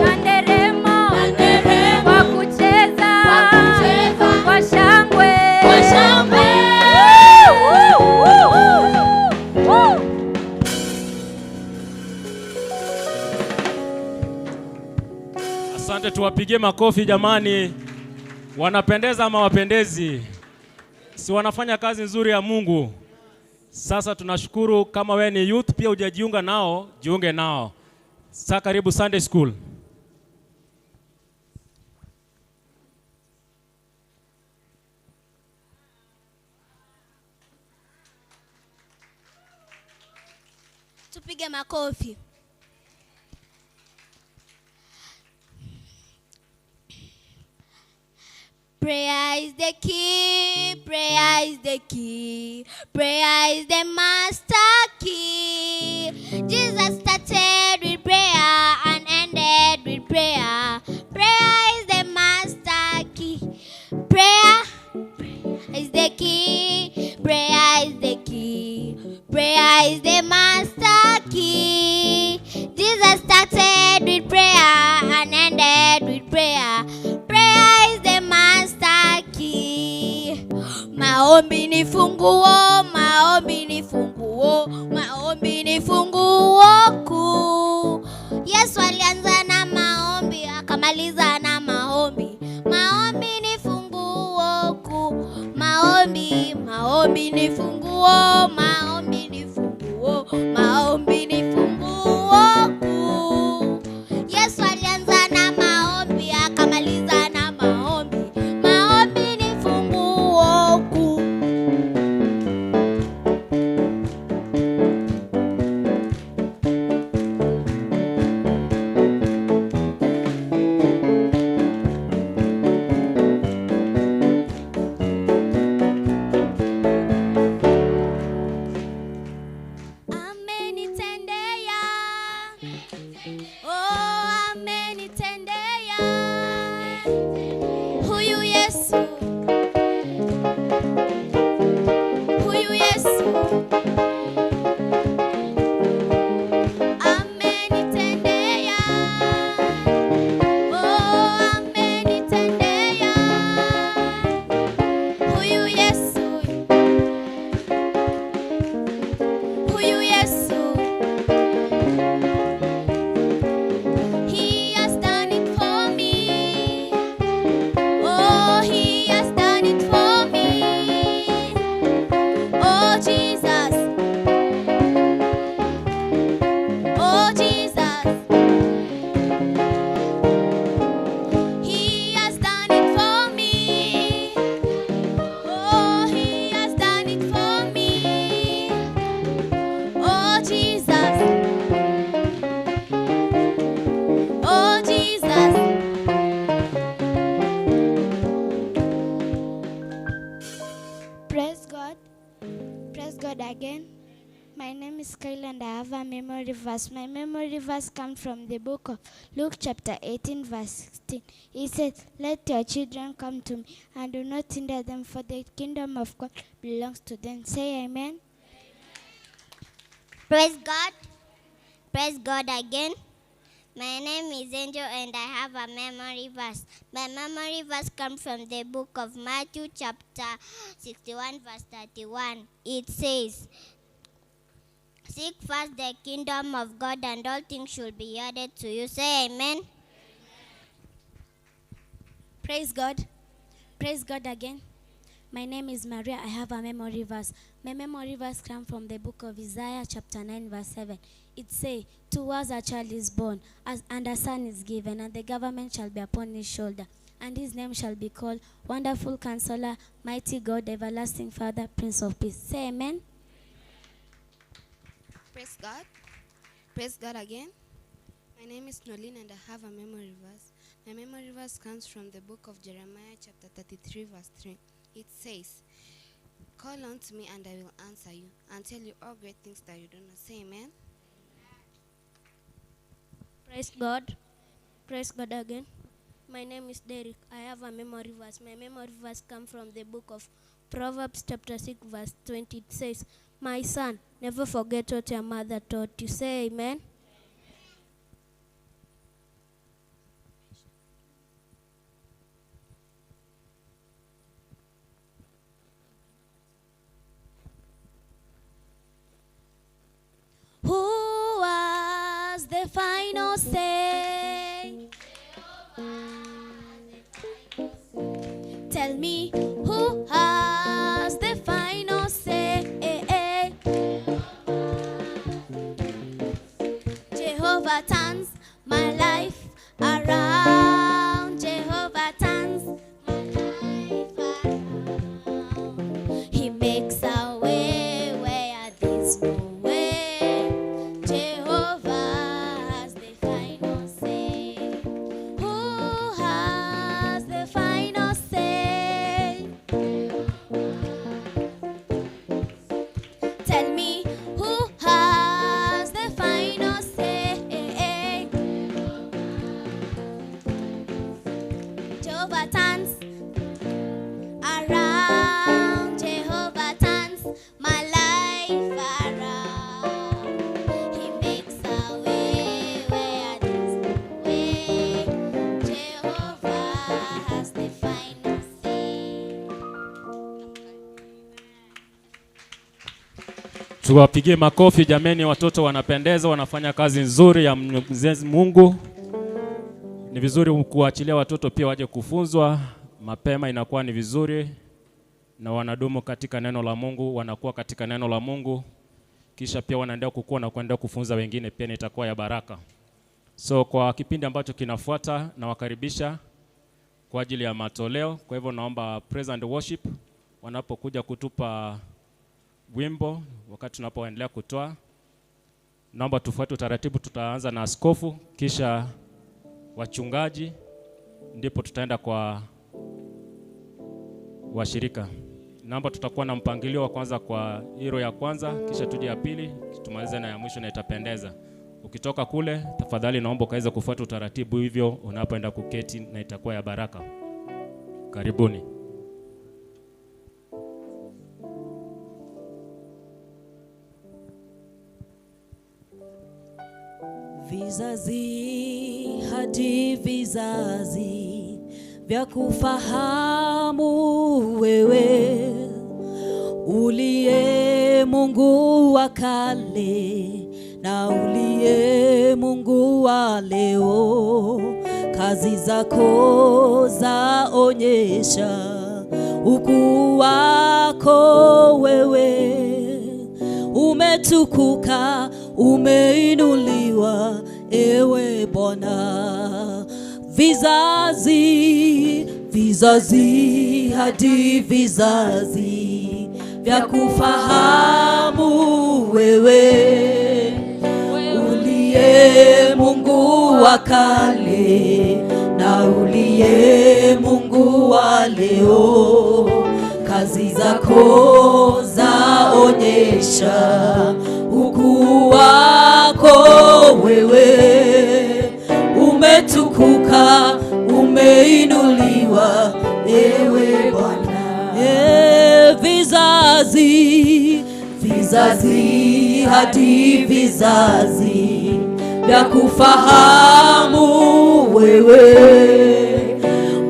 [SPEAKER 5] Na nderemo. Na nderemo. Kwa kucheza. Kwa kucheza. Kwa shangwe. Kwa shangwe.
[SPEAKER 6] Asante, tuwapigie makofi jamani. Wanapendeza ama wapendezi? Si wanafanya kazi nzuri ya Mungu? Sasa tunashukuru. Kama we ni youth pia hujajiunga nao, jiunge nao. Sasa karibu Sunday School.
[SPEAKER 5] Tupige makofi. Prayer is the key, prayer is the key, prayer is the master key. Jesus started with prayer and ended with prayer. Prayer is the master key. Prayer is the key, prayer is the key, prayer is the master key. Jesus started with prayer and ended with prayer. Prayer is the master key. Maombi ni funguo, maombi ni funguo, maombi ni funguo kuu. Yesu alianza na maombi akamaliza na maombi. Maombi ni funguo kuu. Maombi, maombi ni funguo, maombi ni funguo, maombi ni funguo kuu. Yesu alianza na maombi akamaliza na maombi. Maombi ni funguo kuu. Amenitendea, oh amenitendea, huyu Yesu, huyu Yesu amenitendea, oh amenitendea, huyu Yesu, huyu Yesu. He has done it for me. Oh, he has done it for me. Oh, Jesus. Oh, Jesus. He has done it for me. Oh, he has done it for me. Oh, Jesus. Oh, Jesus.
[SPEAKER 7] Praise God. Praise God again. My name is Kyle and I have a memory verse. My memory verse comes from the book of Luke chapter 18 verse 16. He said, "Let your children come to me and do not hinder them, for the kingdom of God belongs to them." Say amen.
[SPEAKER 5] Praise God. Praise God again. My name is Angel and I have a memory verse. My memory verse comes from the book of Matthew chapter 61 verse 31. It says, "Seek first the kingdom of God and all things should be added to you." Say amen.
[SPEAKER 7] Praise God. Praise God again. My name is Maria. I have a memory verse. My memory verse comes from the book of Isaiah chapter 9 verse 7. It says, "To us a child is born, and a son is given, and the government shall be upon his shoulder. And his name shall be called Wonderful Counselor, Mighty God, Everlasting Father, Prince of Peace." Say amen.
[SPEAKER 8] Praise God. Praise God again. My name is Nolene and I have a memory verse. My memory verse comes from the book of Jeremiah chapter 33 verse 3. It says, "Call unto me and I will answer you and tell you all great things that you do not." Say amen.
[SPEAKER 7] Praise God. Praise God again. My name is Derek. I have a memory verse. My memory verse comes from the book of Proverbs chapter 6 verse 20. It says, "My son, never forget what your mother taught you." Say amen. Who was the final say? Tell me, who has the final say? Jehovah turns my life around. Jehovah turns my life around. He makes a way where there's no way. Jehovah has the final say. Who has the final say? Tell me, who has the final say? Jehovah turns around. Jehovah turns my life around. He makes a way where there's no way. Jehovah has the final say.
[SPEAKER 6] Tuwapigie makofi jameni, watoto wanapendeza, wanafanya kazi nzuri ya Mwenyezi Mungu. Ni vizuri kuachilia watoto pia waje kufunzwa mapema, inakuwa ni vizuri, na wanadumu katika neno la Mungu, wanakuwa katika neno la Mungu, kisha pia wanaendelea kukua na kuendelea kufunza wengine, pia itakuwa ya baraka. So kwa kipindi ambacho kinafuata na wakaribisha kwa ajili ya matoleo. Kwa hivyo naomba praise and worship wanapokuja kutupa wimbo wakati tunapoendelea kutoa. Naomba tufuate utaratibu, tutaanza na askofu kisha wachungaji, ndipo tutaenda kwa washirika. Naomba tutakuwa na mpangilio wa kwanza kwa hilo ya kwanza, kisha tuje ya pili, tumalize na ya mwisho na itapendeza. Ukitoka kule, tafadhali naomba ukaweza kufuata utaratibu hivyo unapoenda kuketi, na itakuwa ya baraka. Karibuni.
[SPEAKER 4] Vizazi hadi vizazi vya kufahamu wewe, uliye Mungu wa kale na uliye Mungu wa leo. Kazi zako zaonyesha ukuu wako wewe. Umetukuka, umeinuliwa ewe Bwana. Vizazi hadi vizazi vya kufahamu wewe, uliye Mungu wa kale na uliye Mungu wa leo. Kazi zako zaonyesha ukuu wako wewe. Umetukuka, umeinuliwa ewe Bwana. Vizazi hadi vizazi vya kufahamu wewe,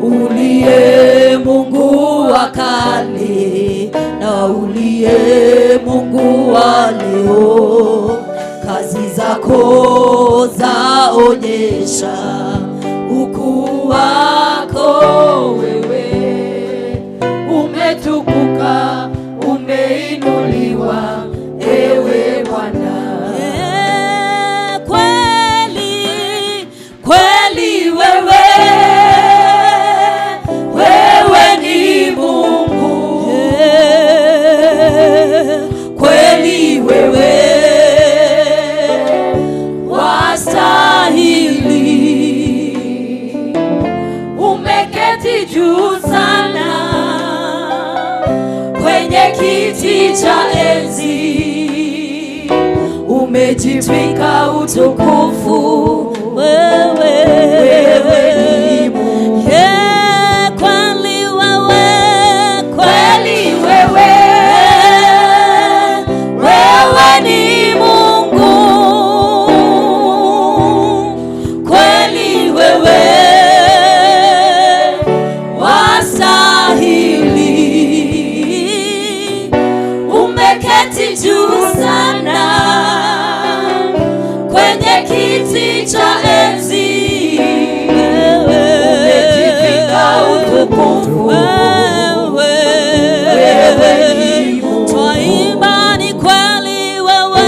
[SPEAKER 4] uliye Mungu wa kale na uliye Mungu wa leo. Kazi zako zaonyesha ukuu wako wewe. Umetukuka, umeinuliwa ewe Bwana. Kweli wewe ni Mungu. Kweli wewe cha enzi, umejivika utukufu. Wewe ni Mungu. Yeah, kweli wewe, kweli wewe, wewe ni Mungu. Kweli wewe wastahili, umeketi juu sana kwenye kiti cha enzi, umejivika utukufu. Wewe ni Mungu. Twaimba ni kweli wewe,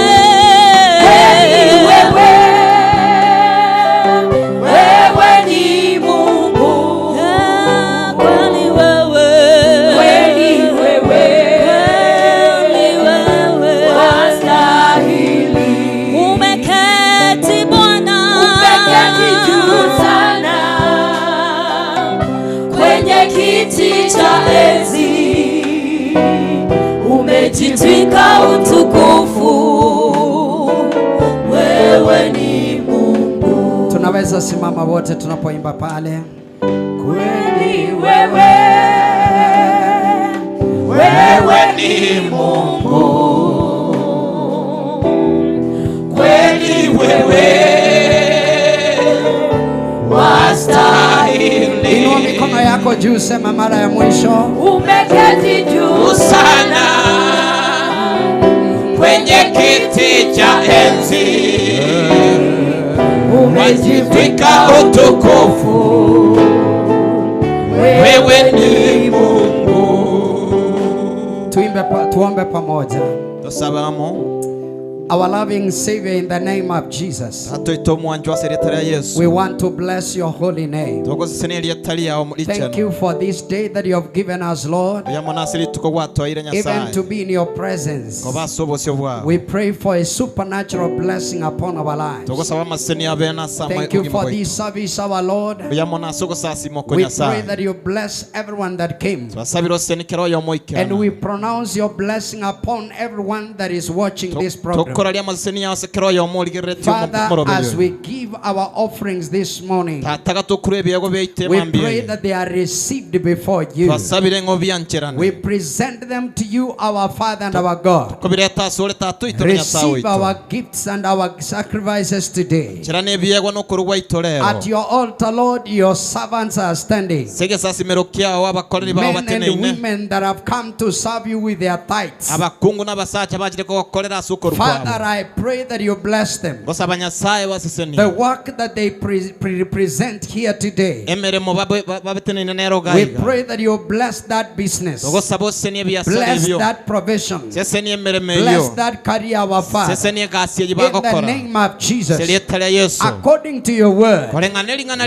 [SPEAKER 4] wewe ni Mungu. Kweli wewe, kweli wewe wastahili, umeketi Bwana, umeketi juu sana kwenye kiti cha enzi, umejitwika utukufu. Wewe ni Mungu.
[SPEAKER 3] Tunaweza simama wote tunapoimba pale.
[SPEAKER 4] Kweli wewe, wewe ni Mungu. Kweli wewe wastahili.
[SPEAKER 3] Inua mikono yako juu, sema mara ya mwisho.
[SPEAKER 4] Umeketi juu sana kwenye kiti cha enzi, umejivika utukufu. Wewe ni Mungu.
[SPEAKER 3] Tuombe pamoja.
[SPEAKER 9] Tusabamo.
[SPEAKER 3] Our loving Savior, in the name of Jesus,
[SPEAKER 9] Yesu.
[SPEAKER 3] we want to bless your holy name. Thank you for this day that you have given us, Lord, even to be in your presence. We pray for a supernatural blessing upon our lives. Thank you for this service, our Lord. We pray that you bless everyone that came, and we pronounce your blessing upon everyone that is watching this program. Father, as we give our offerings this morning, we pray that they are received before you. We present them to you, our Father and our God. Receive our gifts and our sacrifices today. At your altar, Lord, your servants are standing. Men and women that have come to serve you with their tithes. Father, I pray that you bless them. The work that they present here today, we pray that you bless that business, bless that provision, bless that career, our Father, in the name of Jesus. According to your word,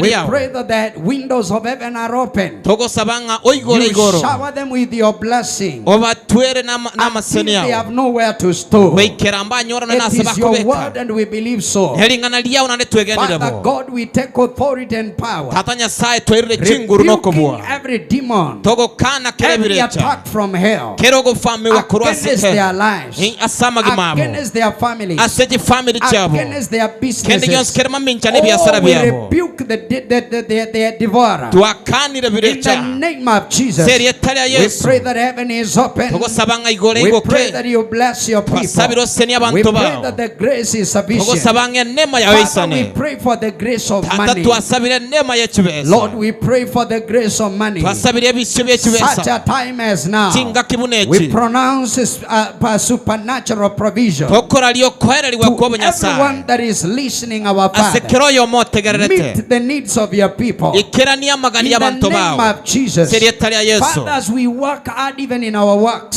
[SPEAKER 3] we pray that the windows of heaven are open. You shower them with your blessing until they have nowhere to store. It is your word and we believe so. Father God, we take authority and power, rebuking every demon, every attack from hell against their lives, against their families, against their businesses. Oh, we rebuke the devourer in the name of Jesus. We pray that heaven is open. We pray that you bless your people. We pray that the grace is sufficient. Father, we pray for the grace of money. Lord, we pray for the grace of money. Such a time as now, we pronounce supernatural provision to everyone that is listening, our Father. Meet the needs of your people in the name of Jesus. Father, as we work hard even in our works,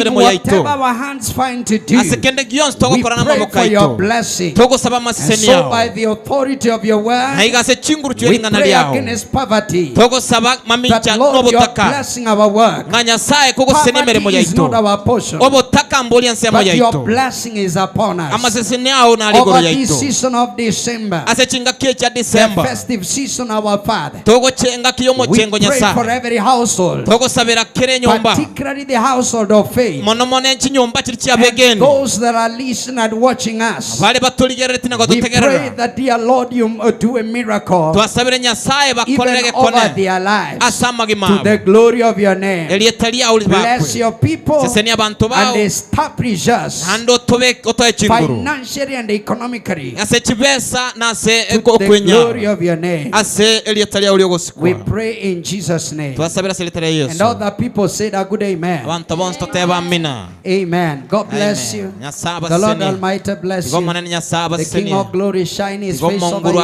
[SPEAKER 3] in whatever our hands find to do, we pray for your blessing. And so by the authority of your word, we pray against poverty, that Lord, you're blessing our work. Poverty is not our portion. that
[SPEAKER 10] your blessing is upon us.
[SPEAKER 3] Over
[SPEAKER 10] this season of December, the festive season, our Father, we pray for every household, particularly the household of faith, and those that are listening and watching us. We pray that, dear Lord, you do a miracle even over their lives, to the glory of your name. Bless your people and establish us financially and economically to the glory of your name. We pray in Jesus' name. And all the people said a good amen. Amen. God bless you. The Lord Almighty bless you. The King of glory shine his face over you.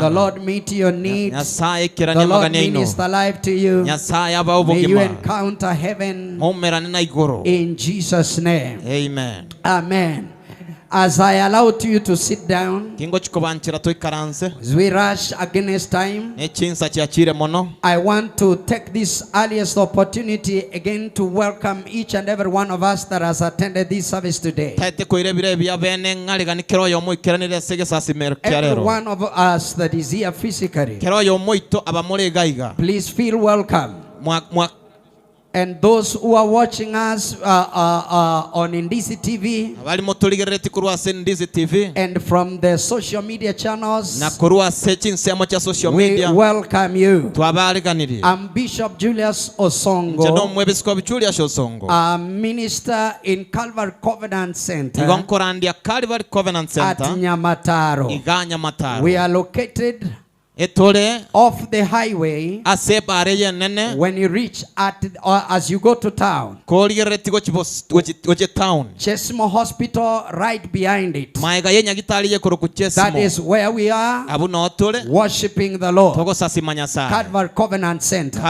[SPEAKER 10] The Lord meet your needs. The Lord minister life to you. May you encounter heaven in Jesus' name.
[SPEAKER 3] Amen.
[SPEAKER 10] Amen. As I allowed you to sit down, as we rush against time, I want to take this earliest opportunity again to welcome each and every one of us that has attended this service today. Every one of us that is here physically, please feel welcome. And those who are watching us on Indisi TV and from the social media channels, we welcome you. I'm Bishop Julius Osongo, a minister in Calvary Covenant Center at Nyamataro. We are located off the highway when you reach as you go to town. Chesimo Hospital right behind it. That is where we are worshiping the Lord. Calvary Covenant Center.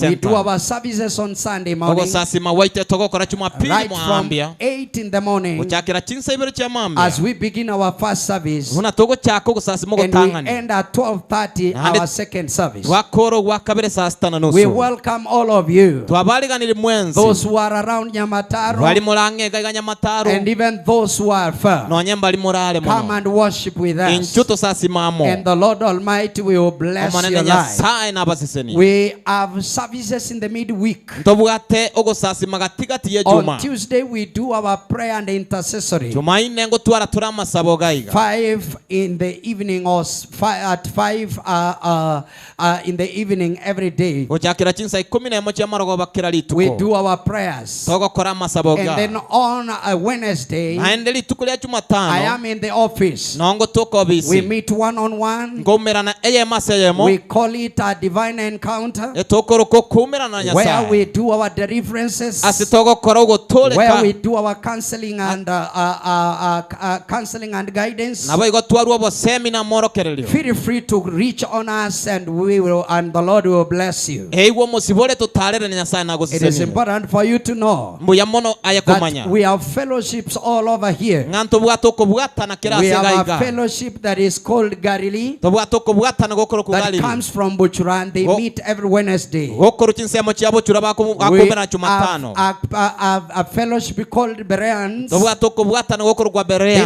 [SPEAKER 10] We do our services on Sunday morning right from 8 in the morning as we begin our first service, and we end at 12:30 our second service. We welcome all of you, those who are around Nyamataro and even those who are far. Come and worship with us, and the Lord Almighty will bless your life. We have services in the midweek. On Tuesday we do our prayer and intercessory, 5 in the evening or 5 in the evening every day. We do our prayers, and then on a Wednesday I am in the office. We meet one-on-one. We call it a divine encounter, where we do our deliverances, where we do our counseling and guidance. Feel free to reach on us, and the Lord will bless you. It is important for you to know that we have fellowships all over here. We have a fellowship that is called Galilee, that comes from Buchura, and they meet every Wednesday. We have a fellowship called Bereans. They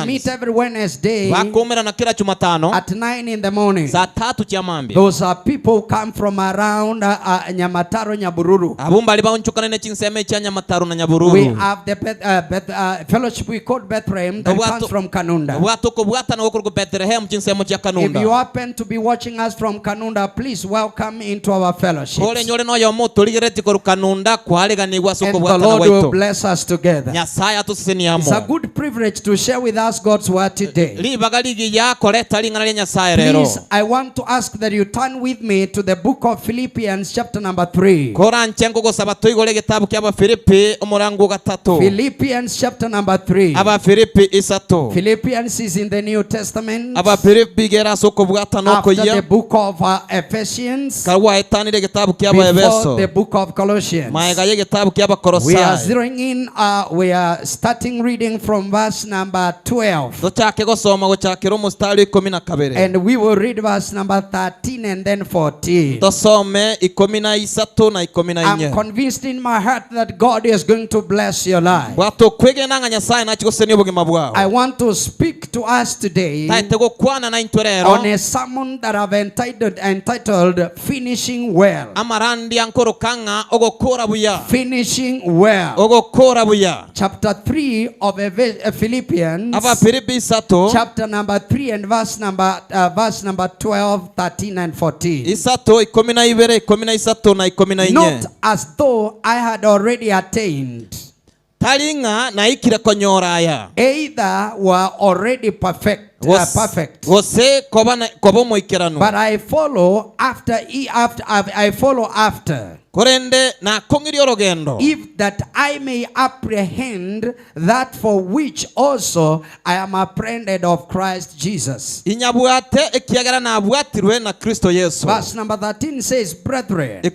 [SPEAKER 10] meet every Wednesday at 9 in the morning. Those are people who come from around Nyamataro, Nyabururu. We have the fellowship we call Bethlehem that comes from Kanunda. If you happen to be watching us from Kanunda, please welcome into our fellowship. And the Lord will bless us together. It's a good privilege to share with us God's word today. Please, I want to ask that you turn with me to the book of Philippians chapter number 3. Philippians chapter number 3. Philippians is in the New Testament after the book of Ephesians, before the book of Colossians. We are zeroing in, we are starting reading from verse number 12, and we will read verse verse number 13 and then 14. I'm convinced in my heart that God is going to bless your life. I want to speak to us today on a sermon that I've entitled Finishing Well. Finishing well. Chapter 3 of Philippians, chapter number 3 and verse number 12, 13 and 14. Not as though I had already attained, either were already perfect. Perfect. But I follow after. If that I may apprehend that for which also I am apprehended of Christ Jesus. Verse number 13 says, brethren, I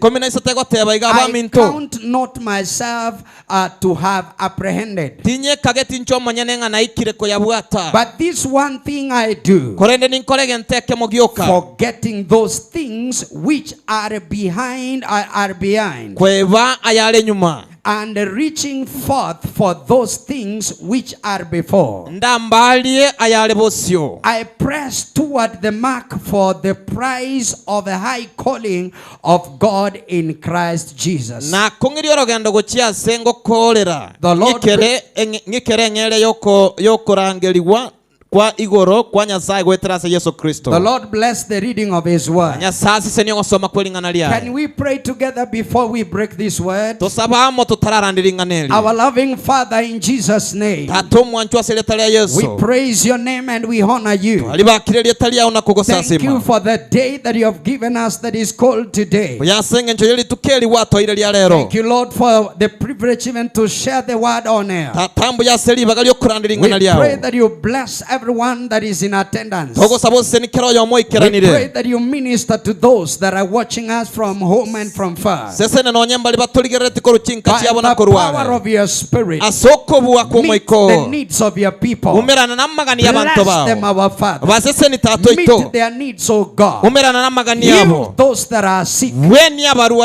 [SPEAKER 10] count not myself to have apprehended. But this one thing I do, forgetting those things which are behind, and reaching forth for those things which are before. I press toward the mark for the prize of the high calling of God in Christ Jesus. The Lord bless the reading of His word. Can we pray together before we break this word? Our loving Father, in Jesus' name, we praise your name and we honor you. Thank you for the day that you have given us that is called today. Thank you, Lord, for the privilege even to share the word on air. We pray that you bless everyone that is in attendance. We pray that you minister to those that are watching us from home and from far. By the power of your spirit, meet the needs of your people. Bless them, our Father. Meet their needs, O God. Heal those that are sick,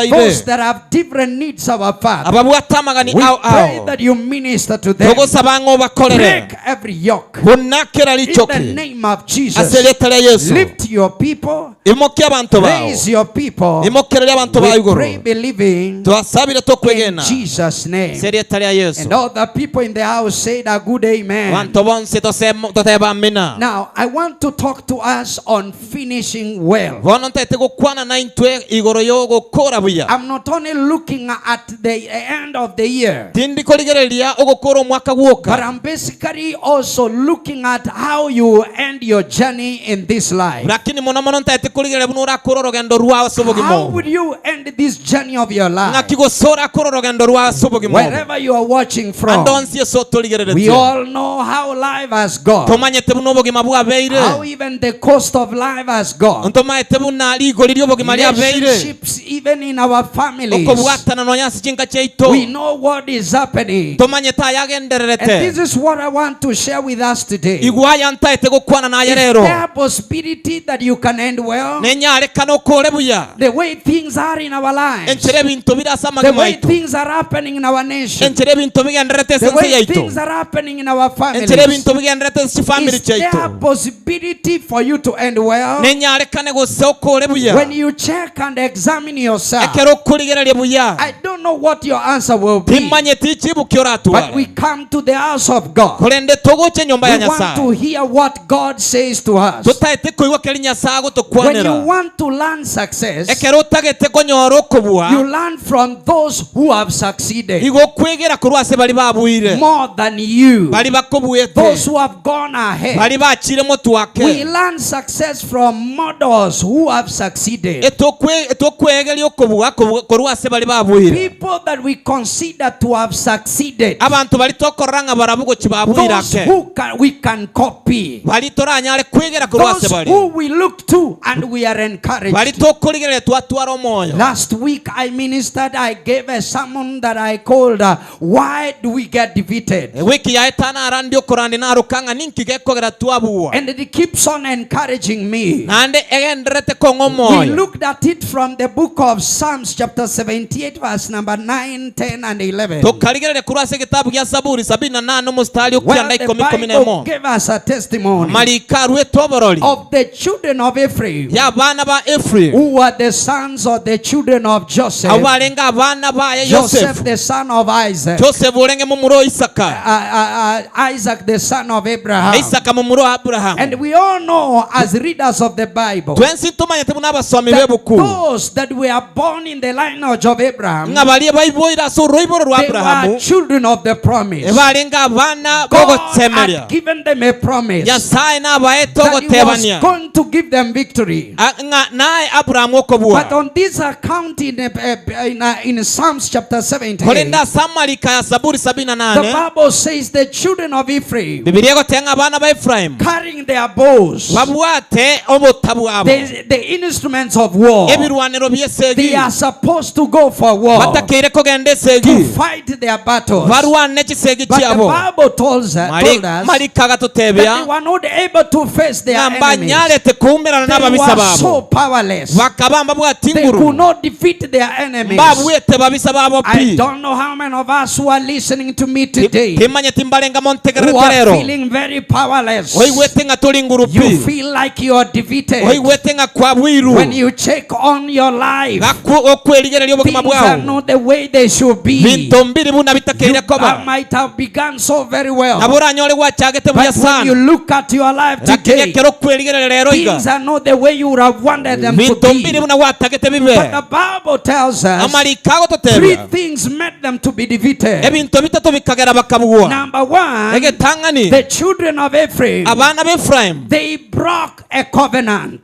[SPEAKER 10] those that have different needs, our Father. We pray that you minister to them. Break every yoke. In the name of Jesus, lift your people, raise your people. We pray believing in Jesus' name. And all the people in the house said a good amen. Now, I want to talk to us on finishing well. I'm not only looking at the end of the year, but I'm basically also looking at how you end your journey in this life. How would you end this journey of your life? Wherever you are watching from, we all know how life has gone, how even the cost of life has gone. Relationships, even in our families, we know what is happening. And this is what I want to share with us today. Is there a possibility that you can end well? The way things are in our lives, the way things are happening in our nation, the way things are happening in our families, is there a possibility for you to end well? When you check and examine yourself, I don't know what your answer will be, but we come to the house of God. We want to hear what God says to us. When you want to learn success, you learn from those who have succeeded more than you, those who have gone ahead. We learn success from models who have succeeded, people that we consider to have succeeded, those who we can copy.
[SPEAKER 3] Those
[SPEAKER 10] who we look to and we are encouraged. Last week I ministered, I gave a sermon that I called Why Do We Get Defeated? And it keeps on encouraging me. We looked at it from the book of Psalms chapter 78 verse number 9, 10 and 11. Where the Bible gave us a testimony of the children of Ephraim who were the sons of the children of Joseph. Joseph the son of Isaac. Isaac the son of Abraham. And we all know as readers of the Bible that those that were born in the lineage of Abraham, they were children of the promise. God had given them a promise that he was going to give them victory. But on this account in Psalms chapter 17, the Bible says the children of Ephraim carrying their bows, the instruments of war, they are supposed to go for war, to fight their battles. But the Bible told us that they were not able to face their enemies. They were so powerless. They could not defeat their enemies. I don't know how many of us who are listening to me today who are feeling very powerless. You feel like you are defeated. When you check on your life, things are not the way they should be. You might have begun so very well, but when you look at your life today, things are not the way you would have wanted them to be. But the Bible tells us three things made them to be defeated. Number one, the children of Ephraim, they broke a covenant.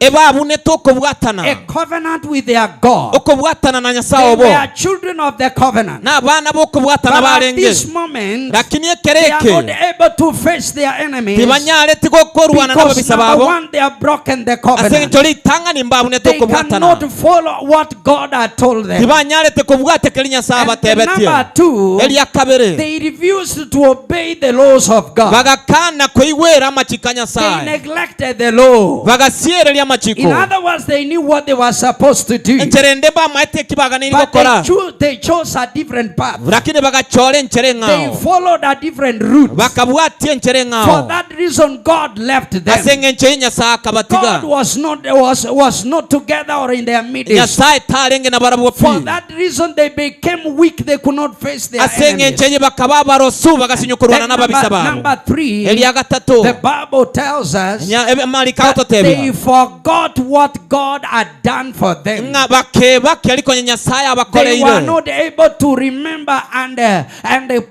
[SPEAKER 10] A covenant with their God. They were children of the covenant. But at this moment, they are not able to face their enemies because number one, they have broken the covenant. They cannot follow what God had told them. And number two, they refused to obey the laws of God. They neglected the law. In other words, they knew what they were supposed to do, but they chose a different path. They followed a different route. For that reason, God left them. God was not together or in their midst. For that reason, they became weak. They could not face their enemies. Number three, the Bible tells us that they forgot what God had done for them. They were not able to remember and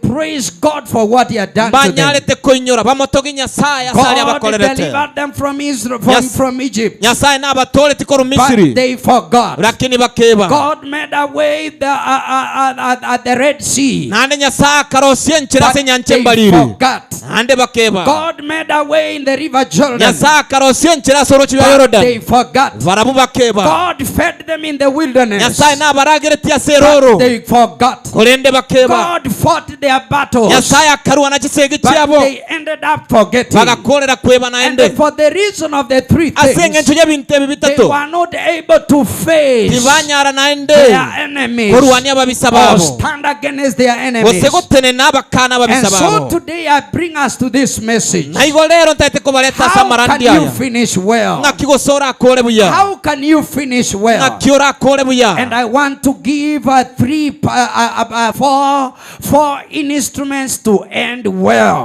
[SPEAKER 10] praise God for what He had done to them. God delivered them from Egypt, but they forgot. God made a way at the Red Sea, but they forgot. God made a way in the river Jordan, but they forgot. God fed them in the wilderness, but they forgot. God fought their battles, but they ended up forgetting. And for the reason of the three things, they were not able to face their enemies or stand against their enemies. And so today I bring us to this message. How can you finish well? How can you finish well? And I want to give four instruments to end well.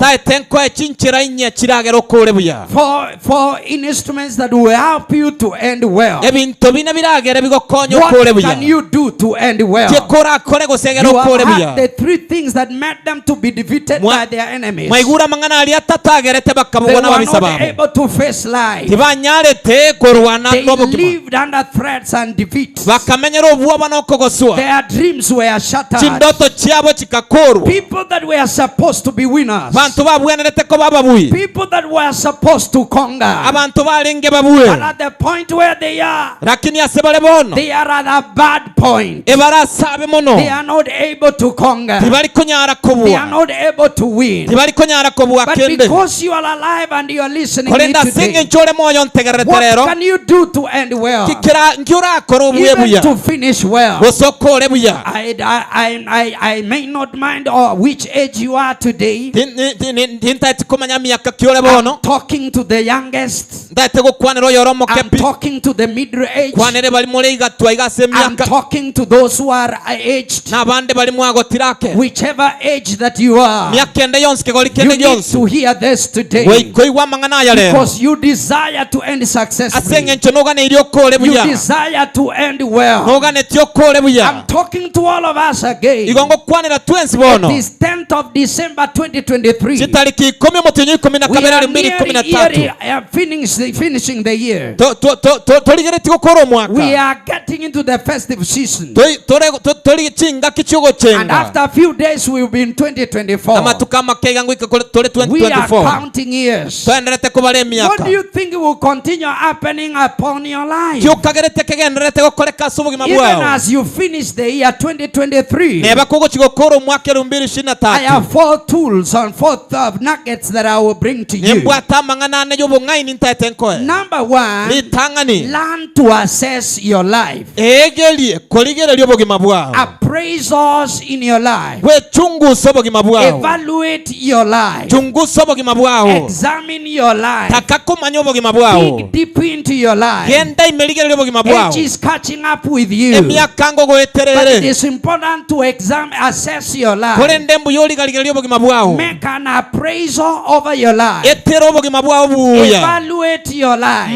[SPEAKER 10] Four instruments that will help you to end well. What can you do to end well? You have the three things that made them to be defeated by their enemies. They were not able to face life.
[SPEAKER 3] They
[SPEAKER 10] lived under threats and defeats.
[SPEAKER 3] Their
[SPEAKER 10] dreams were shattered. People that were supposed to be winners. People that were supposed to conquer. But at the point where they are at a bad point. They are not able to conquer. They are not able to win. But because you are alive and you are listening to me today, what can you do to end well? Even to finish well. I may not mind which age you are today. I'm talking to the youngest. I'm talking to the middle age. I'm talking to those who are aged. Whichever age that you are, you need to hear this today. Because you desire to end successfully. You desire to end well. I'm talking to all of us again. It is 10th of December 2023. We are nearly finishing the year. We are getting into the festive season. And after a few days we will be in 2024. We are counting years. What do you think will continue happening upon your life? Even as you finish the year 2023, I have 4 tools and 4 nuggets that I will bring to you. Number 1, learn to assess your life. Appraisals in your life. Evaluate your life. Examine your life. Dig deep into your life. Age is catching up with you. But it is important to assess your life. Make an appraisal over your life. Evaluate your life.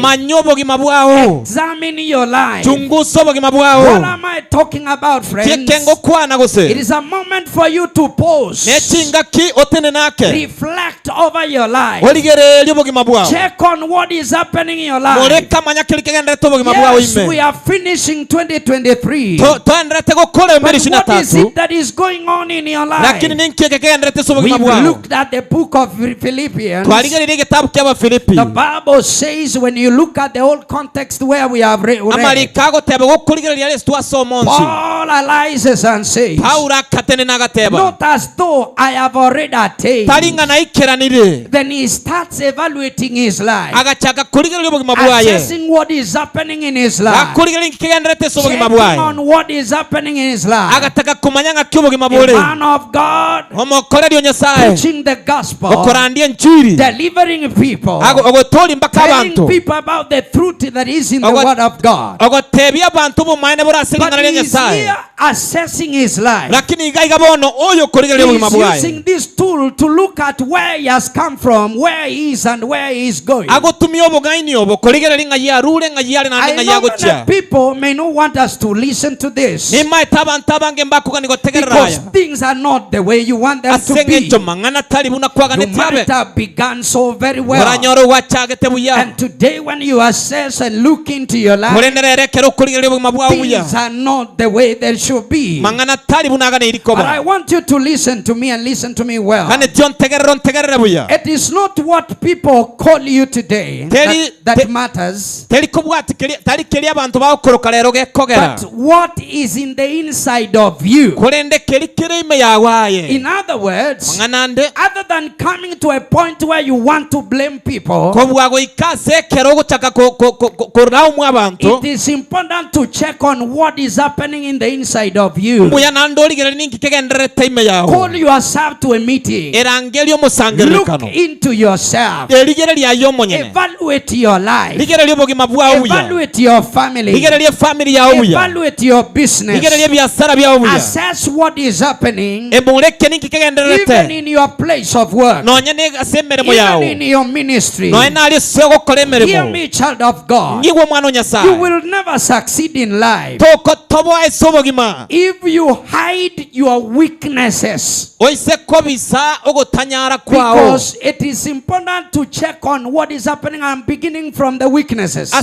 [SPEAKER 10] Examine your life. What am I talking about, friends? It is a moment for you to pause. Reflect over your life. Check on what is happening in your life. Yes, we are finishing 2023. But what is it that is going on in your life? We looked at the book of Philippians. The Bible says when you look at the whole context where we have read, Paul arises and says, not as though I have already attained. Then he starts evaluating his life, assessing what is happening in his life, checking on what is happening in his life. A man of God, preaching the gospel, delivering people, telling people about the truth that is in the word of God. But he is here assessing his life. He is using this tool to look at where he has come from, where he is, and where he is going. I know that people may not want us to listen to this, because things are not the way you want them to be. You might have begun so very well, and today when you assess and look into your life, things are not the way they should be. But I want you to listen to me, and listen to me well. It is not what people call you today that matters, but what is in the inside of you. In other words, other than coming to a point where you want to blame people, it is important to check on what is happening in the inside of you. Call yourself to a meeting. Look into yourself. Evaluate your life. Evaluate your family. Evaluate your business. Assess what is happening even in your place of work, even in your ministry. Hear me, child of God. You will never succeed in life if you hide your weaknesses. Because it is important to check on what is is happening, I'm beginning from the weaknesses.
[SPEAKER 3] The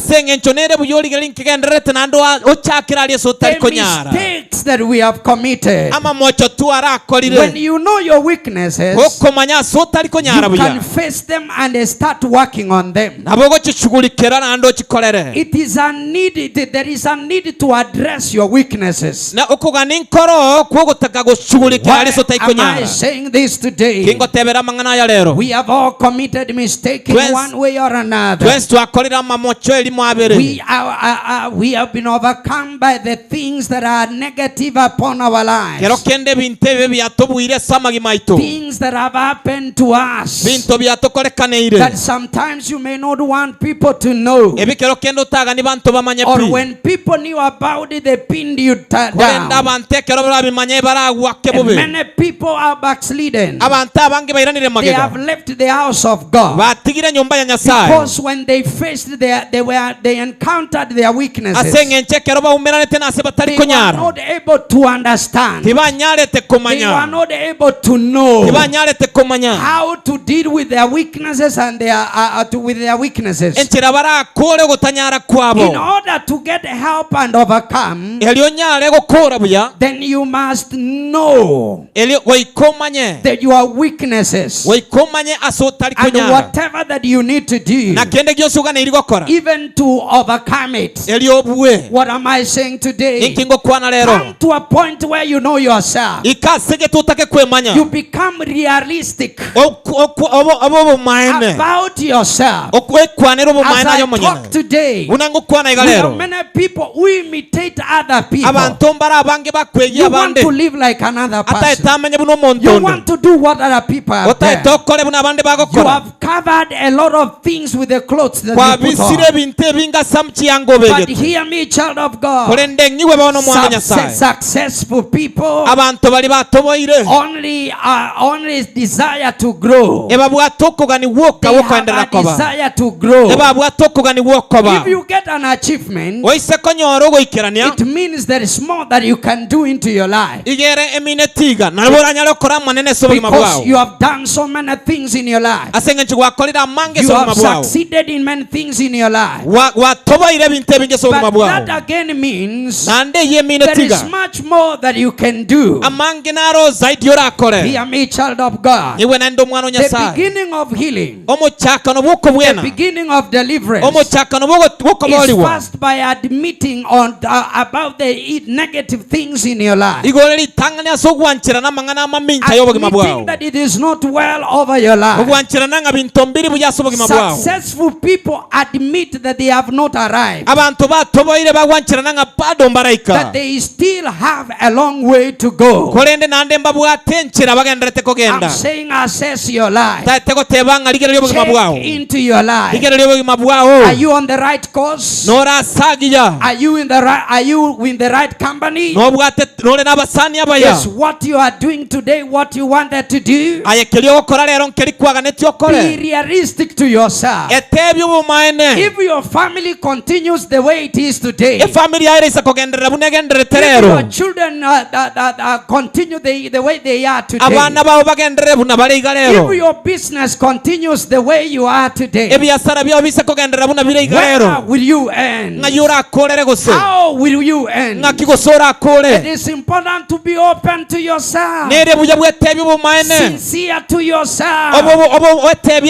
[SPEAKER 10] mistakes that we have committed. When you know your weaknesses, you can face them and start working on them. It is a need, there is a need to address your weaknesses. Why am I saying this today? We have all committed mistakes in one way or another. We have been overcome by the things that are negative upon our lives. Things that have happened to us that sometimes you may not want people to know. Or when people knew about it, they pinned you down. Many people are backslidden. They have left the house of God because when they faced they encountered their weaknesses. They were not able to understand. They were not able to know how to deal with their weaknesses and their weaknesses. In order to get help and overcome, then you must know that your weaknesses and whatever that you need to do, even to overcome it. What am I saying today? Come to a point where you know yourself. You become realistic about yourself. As I talk today, we have many people who imitate other people. You want to live like another person. You want to do what other people have done. You have covered a lot of things with the clothes that you put on. But hear me, child of God. Successful people only desire to grow. They have a desire to grow. If you get an achievement, it means there is more that you can do into your life. Because you have done so many things in your life. You have succeeded in many things in your life. But that again means there is much more that you can do. Hear me, child of God. The beginning of healing, the beginning of deliverance is first by admitting about the negative things in your life. Admitting that it is not well over your life. Successful people admit that they have not arrived. That they still have a long way to go. I'm saying assess your life. Check into your life. Are you on the right course? Are you in the right company? Yes, what you are doing today, what you wanted to do. Be realistic to yourself. If your family continues the way it is today, if your children continue the way they are today, if your business continues the way you are today, where will you end? How will you end? It is important to be open to yourself, sincere to yourself.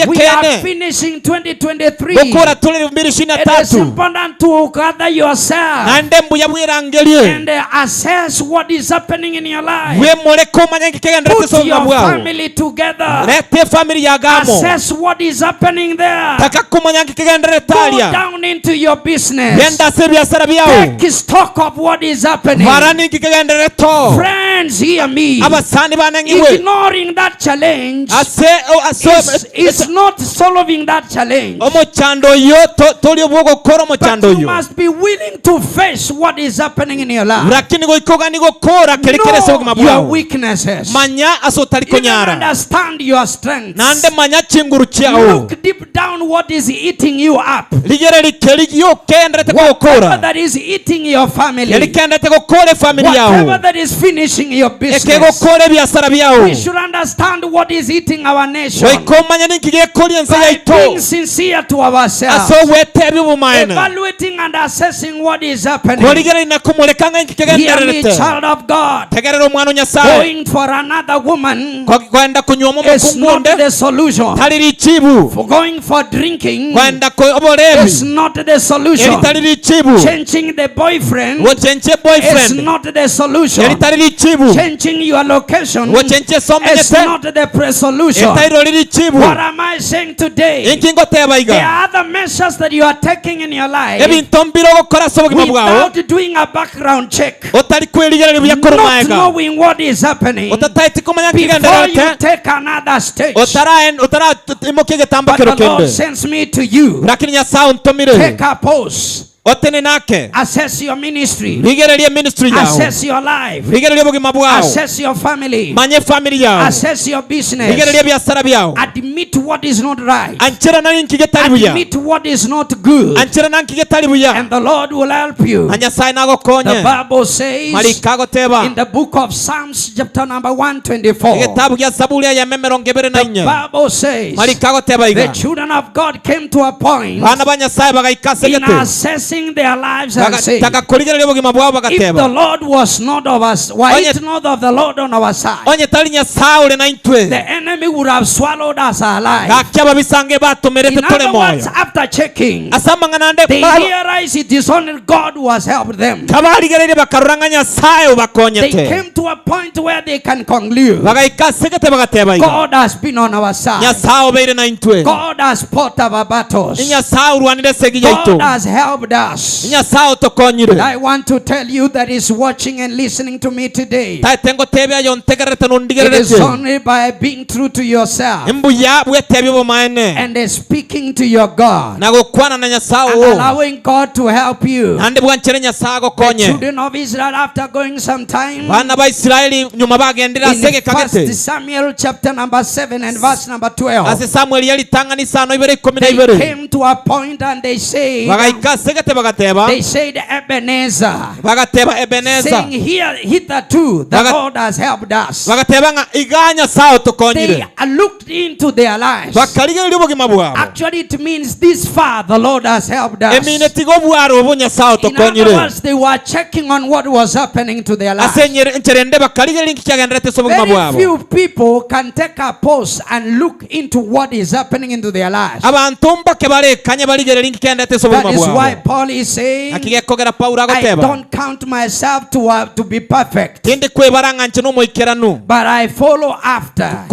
[SPEAKER 10] We are finishing 2023. It is important to gather yourself and assess what is happening in your life. Put your family together. Assess what is happening there. Go down into your business. Take stock of what is happening. Friends, hear me. Ignoring that challenge is not solving that challenge. But you must be willing to face what is happening in your life. Know your weaknesses. Even understand your strengths. Look deep down what is eating you up. Whatever that is eating your family. Whatever whatever that is finishing your business. We should understand what is eating our nation. By being sincere to ourselves, evaluating and assessing what is happening. Hear me, child of God. Going for another woman is not the solution. For going for drinking is not the solution. Changing the boyfriend is not the solution. Changing your location is not the solution. What am I saying today? There are other measures that you are taking in your life without doing a background check, not knowing what is happening before you take another stage. But the Lord sends me to you. Take a pause. Assess your ministry. Assess your life. Assess your family. Assess your business. Admit what is not right. Admit what is not good. And the Lord will help you. The Bible says in the book of Psalms chapter number 124, the Bible says the children of God came to a point in assessing their lives and say, if the Lord was not of us, why is not of the Lord on our side? The enemy would have swallowed us alive. In other words, after checking, they realized it is only God who has helped them. They came to a point where they can conclude, God has been on our side. God has fought our battles. God has helped us. I want to tell you that is watching and listening to me today. It is only by being true to yourself and speaking to your God and allowing God to help you. The children of Israel, after going some time, in 1 Samuel chapter number 7 and verse number 12, they came to a point and they said Ebenezer, saying, hitherto the Lord has helped us. They looked into their lives. Actually, it means this far the Lord has helped us. In other words, they were checking on what was happening to their lives. Very few people can take a pause and look into what is happening into their lives. That is why Paul is saying, I don't count myself to be perfect, but I follow after,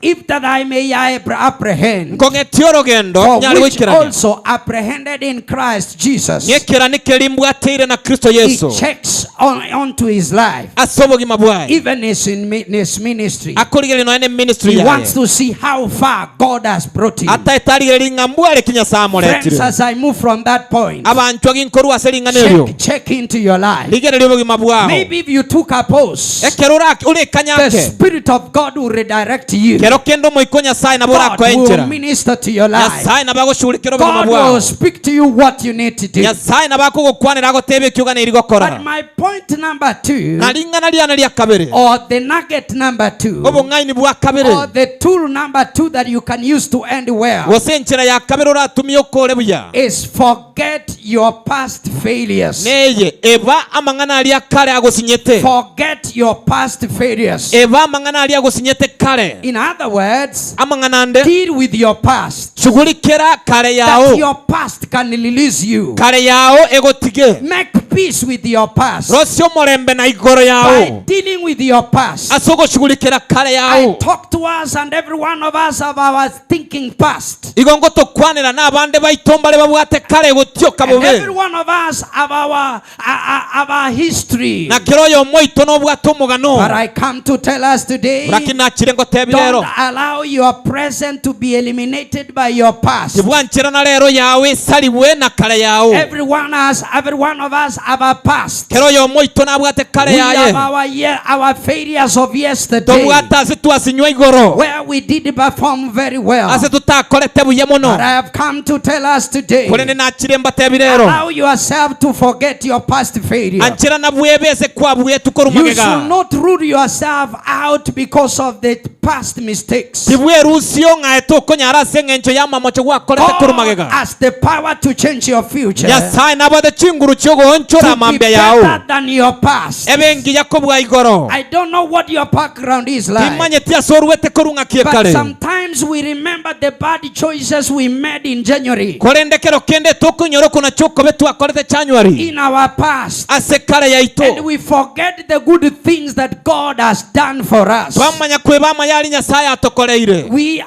[SPEAKER 10] if that I may apprehend, for which also apprehended in Christ Jesus. He checks onto his life, even in his ministry. He wants to see how far God has brought him. Friends, as I move from that point, check into your life. Maybe if you took a pause, the Spirit of God will redirect you. God will minister to your life. God will speak to you what you need to do. But my point number 2, or the nugget number 2, or the tool number 2 that you can use to end well, is forget your past failures. Forget your past failures. In other words, deal with your past. That your past can release you. Make peace with your past. By dealing with your past. I talk to us and every one of us of our thinking past. And every one of us have our history. But I come to tell us today, don't allow your present to be eliminated by your past. Every one of us our past.
[SPEAKER 3] Kero yo moito na bwate kale
[SPEAKER 10] We
[SPEAKER 3] yaye.
[SPEAKER 10] have our failures of yesterday.
[SPEAKER 3] Tobwata situasinywa igoro.
[SPEAKER 10] Where we did perform very well.
[SPEAKER 3] Ase tutakolete buye muno.
[SPEAKER 10] But I have come to tell us today.
[SPEAKER 3] Kulene na chiremba tebirero.
[SPEAKER 10] Allow yourself to forget your past failure.
[SPEAKER 3] Anchira na bwebese kwa bwe tukorumagega.
[SPEAKER 10] You should not rule yourself out because of the past mistakes.
[SPEAKER 3] Tibwe rusio nga etoko nyara sengencho yama mocho wa kolete kurumagega.
[SPEAKER 10] Has the power to change your future.
[SPEAKER 3] Ya sai na bade chinguru chogo onchora mambia yao.
[SPEAKER 10] Better than your past.
[SPEAKER 3] Ebengi yakobwa igoro.
[SPEAKER 10] I don't know what your background is like.
[SPEAKER 3] Timanye tia sorwete korunga kiekale.
[SPEAKER 10] But sometimes we remember the bad choices we made in January.
[SPEAKER 3] Korende kero kende toko nyoro kuna choko betu akolete January.
[SPEAKER 10] In our past.
[SPEAKER 3] Asekale ya ito.
[SPEAKER 10] And we forget the good things that God has done for us.
[SPEAKER 3] Twamanya kwebama yali Nyasaye atokoleire.
[SPEAKER 10] We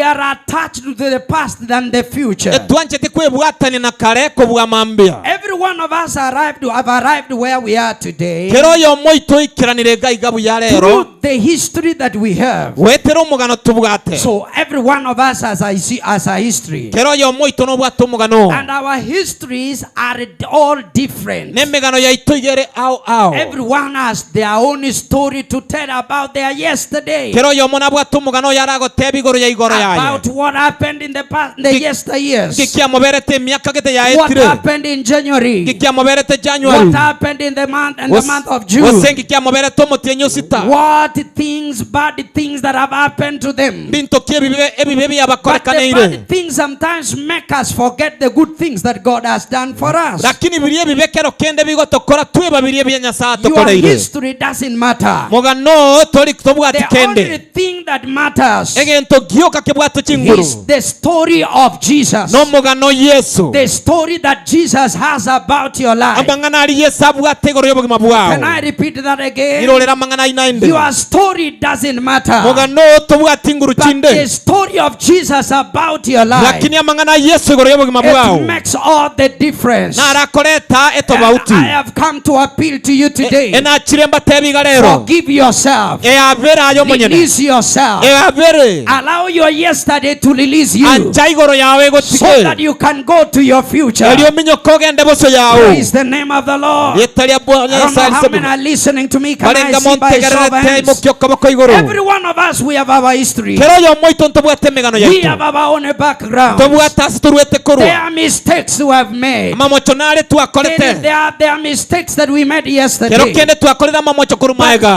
[SPEAKER 10] are attached to the past than the future.
[SPEAKER 3] Etwanchete kwebwatani na kare ko bwamambia.
[SPEAKER 10] Every one of us have arrived where we are today.
[SPEAKER 3] Kero yo moito ikiranire gabu ya lero.
[SPEAKER 10] Through the history that we have.
[SPEAKER 3] Wetero mugano tubwate.
[SPEAKER 10] So every one of us has a history.
[SPEAKER 3] Kero yo moito no bwato mugano.
[SPEAKER 10] And our histories are all different.
[SPEAKER 3] Nemegano ya ito yere ao.
[SPEAKER 10] Everyone has their own story to tell about their yesterday.
[SPEAKER 3] Kero yo mona bwato mugano yarago tebigoro ya igoro ya.
[SPEAKER 10] About what happened in the past, the yesteryears.
[SPEAKER 3] Kikia moberete miaka kete ya etire.
[SPEAKER 10] What happened in January?
[SPEAKER 3] Kikia moberete January.
[SPEAKER 10] What happened in the month of June?
[SPEAKER 3] Wasengi kia moberete motenyo sita.
[SPEAKER 10] What bad things that have happened to them?
[SPEAKER 3] Binto kia ebibebi abakore
[SPEAKER 10] kaneire. But the bad things sometimes make us forget the good things that God has done for us.
[SPEAKER 3] Lakini bilie bibekero kende bigo tokora tueba bilie bya Nyasaye tokoleire.
[SPEAKER 10] Your history doesn't matter.
[SPEAKER 3] Mogano tori tobwati kende.
[SPEAKER 10] The only thing that matters
[SPEAKER 3] egento gioka kebwato chinguru
[SPEAKER 10] is the story of Jesus.
[SPEAKER 3] No mogano Yesu.
[SPEAKER 10] The story that Jesus has about your life.
[SPEAKER 3] Abangana ali Yesu abwate goro yobugima bwawo.
[SPEAKER 10] Can I repeat that again?
[SPEAKER 3] Irolera mangana inainde.
[SPEAKER 10] Your story doesn't matter.
[SPEAKER 3] Mogano tobwati nguru chinde.
[SPEAKER 10] But the story of Jesus about your life.
[SPEAKER 3] Lakini amangana Yesu goro yobugima bwawo.
[SPEAKER 10] It makes all the difference.
[SPEAKER 3] Na rakoleta etobauti.
[SPEAKER 10] I have come to appeal to you today.
[SPEAKER 3] Ena chiremba tebiga lero.
[SPEAKER 10] Forgive yourself.
[SPEAKER 3] Avera ayo monyene.
[SPEAKER 10] Release yourself.
[SPEAKER 3] Avere.
[SPEAKER 10] Allow your yesterday to release you.
[SPEAKER 3] Anchaigoro yawe go
[SPEAKER 10] so that you can go to your future.
[SPEAKER 3] Elio minyo kogende boso yawo.
[SPEAKER 10] Praise the name of the Lord.
[SPEAKER 3] Yetalia bwa
[SPEAKER 10] I don't know how many are listening to me. Can I
[SPEAKER 3] Balenga
[SPEAKER 10] see by show of hands? Every one of us, we have our history. We have our own background. There are mistakes we have made. There are mistakes that we made yesterday. But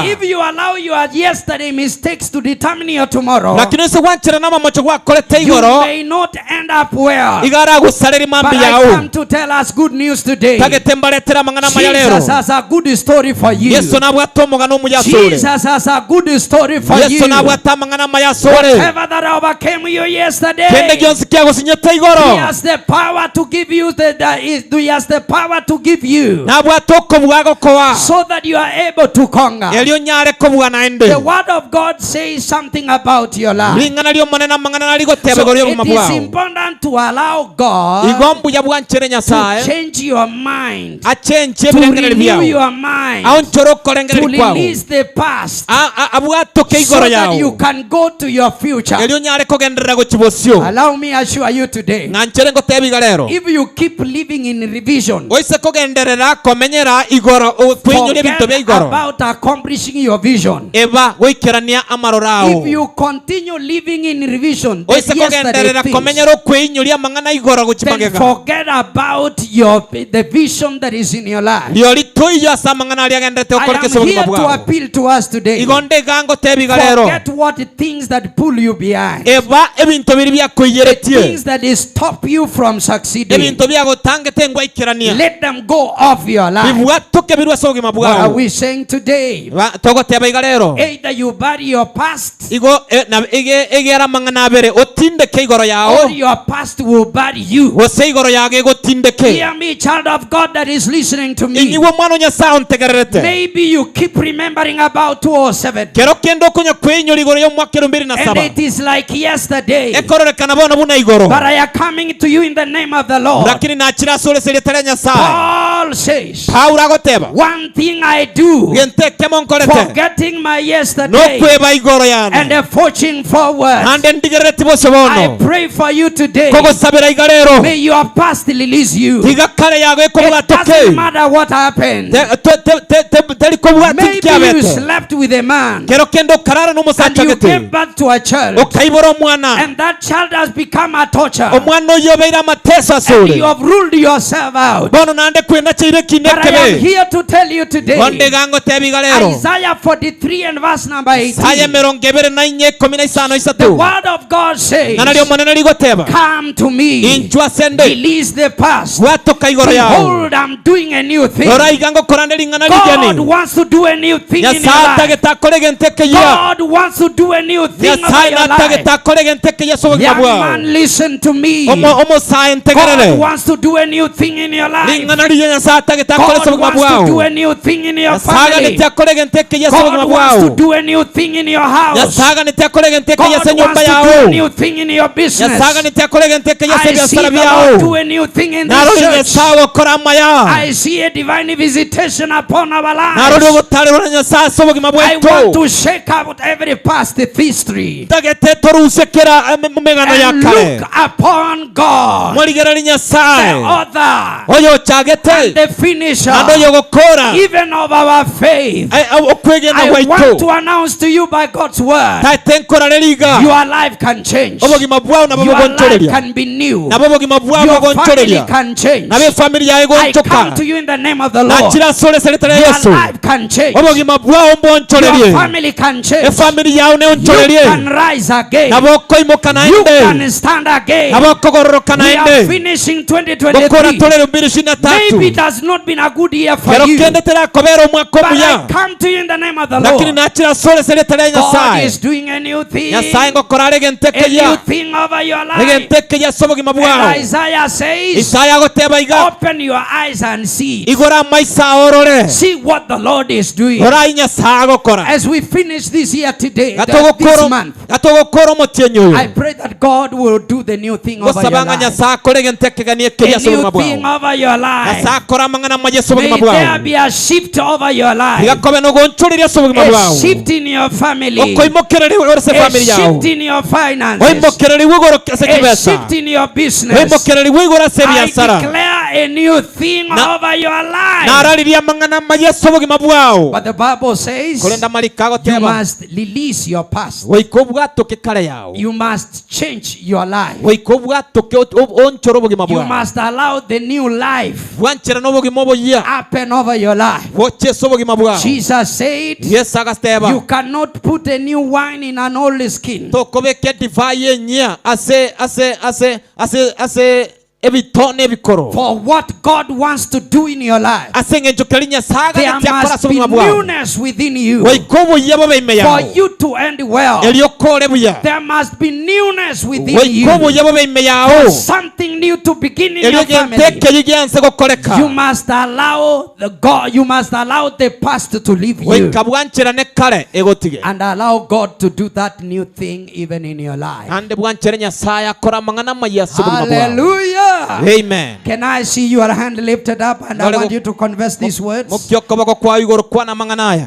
[SPEAKER 10] if you allow your yesterday mistakes to determine your tomorrow, you may not end up well. But I come to tell us good news today. Jesus has a good story for you. Jesus has a good story for you. Whatever that overcame you yesterday, He has the power to give you He has the power to give you so that you are able to conquer. The word of God says something about your life. So it is important to allow God to change your mind, to renew your mind, to release the past, so that you can go to your future. Allow me assure you today, if you keep living in revision, forget about accomplishing your vision. If you continue living in revision, then forget about the vision that is in your life. I am here to appeal to us today. Forget what things that pull you behind, the things that stop you from succeeding. Let them go off your life. What are we saying today? Either you bury your past, or your past will bury you. Hear me, child of God that is listening to me. Maybe you keep remembering about 2007, and it is like yesterday. But I am coming to you in the name of the Lord. Paul says, one thing I do, forgetting my yesterday and forging forward, I pray for you today. May your past release you. It doesn't matter what happened. Maybe you slept with a man and you came back to a child, and that child has become a torture, and you have ruled yourself out. But I am here to tell you today, Isaiah 43 and verse number 18, the word of God says, come to me, release the past, behold, I'm doing a new thing. God wants to do a new thing in your life. God wants to do a new thing in your life. Young man, listen to me. God wants to do a new thing in your life. God wants to do a new thing in your family. God wants to do a new thing in your house. God wants to do a new thing in your business. I see the Lord do a new thing in this church. I see a divine visitation upon our lives. I want to shake out every past history and look upon God, the author and the finisher even of our faith. I want to announce to you by God's word, your life can change. Your life can be new. Your family can change. I come to you in the name of the Lord. Your life can change. Your family can change. You can rise again. You can stand again. We are finishing 2023. Maybe it has not been a good year for you, but I come to you in the name of the Lord. God is doing a new thing. A new thing over your life. And Isaiah says, open your eyes and see. See what the Lord is doing. As we finish this year today, this month, I pray that God will do the new thing over your life. A new thing over your life. May there be a shift over your life. A shift in your family. A shift in your finances. A shift in your business. I declare a new thing over your life. But the Bible says you must release your past. You must change your life. You must allow the new life happen over your life. Jesus said you cannot put a new wine in an old skin. For what God wants to do in your life, there must be newness within you. For you to end well, there must be newness within you. For something new to begin in your family, you must allow the past to leave you and allow God to do that new thing even in your life. Hallelujah.
[SPEAKER 3] Amen.
[SPEAKER 10] Can I see your hand lifted up, and I want you to confess these words?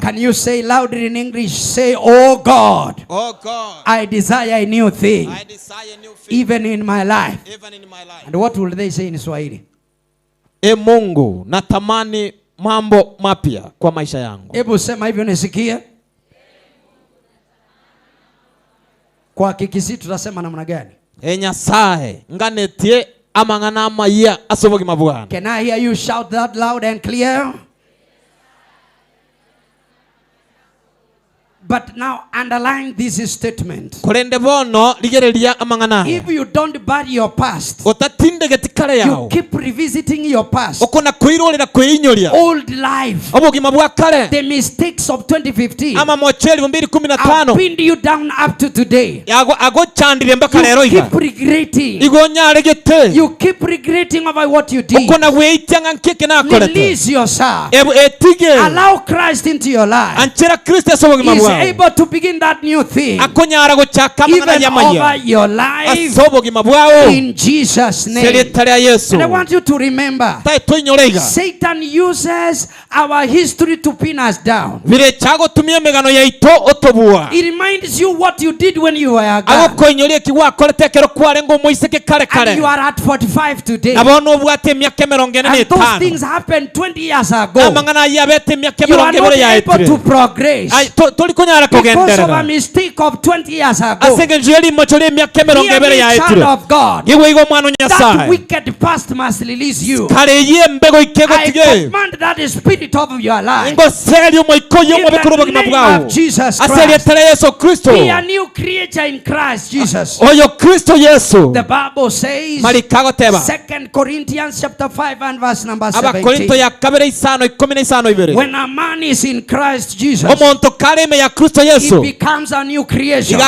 [SPEAKER 10] Can you say louder in English? Say, oh God,
[SPEAKER 3] oh God,
[SPEAKER 10] I desire a new thing, even in my life. And what will they say in Swahili?
[SPEAKER 3] E Mungu, natamani mambo mapya kwa maisha yangu.
[SPEAKER 10] Hebu sema hivyo nisikie. Kwa Kikisi tutasema namna gani?
[SPEAKER 3] Nyasaye nganetie amangana maya asobogi mabwana.
[SPEAKER 10] Can I hear you shout that loud and clear? But now underline this statement. If you don't bury your past, you keep revisiting your past, old life, the mistakes of 2015 have pinned you down up to today. You keep regretting. You keep regretting about what you did. Release yourself. Allow Christ into your life. able to begin that new thing.
[SPEAKER 3] Akonyara gochaka
[SPEAKER 10] Even over your life. In Jesus' name. And I want you to remember, Satan uses our history to pin us down. It reminds you what you did when you were a girl. And you are at 45 today. And those things happened 20 years ago. You are not able to progress because of a mistake of 20 years ago. Hear me, child of God. That wicked past must release you. I command that spirit of your life. In the name of Jesus Christ. Be a new creature in Christ Jesus. The Bible says 2 Corinthians chapter 5 and verse number 17. When a man is in Christ Jesus, he becomes a new creation.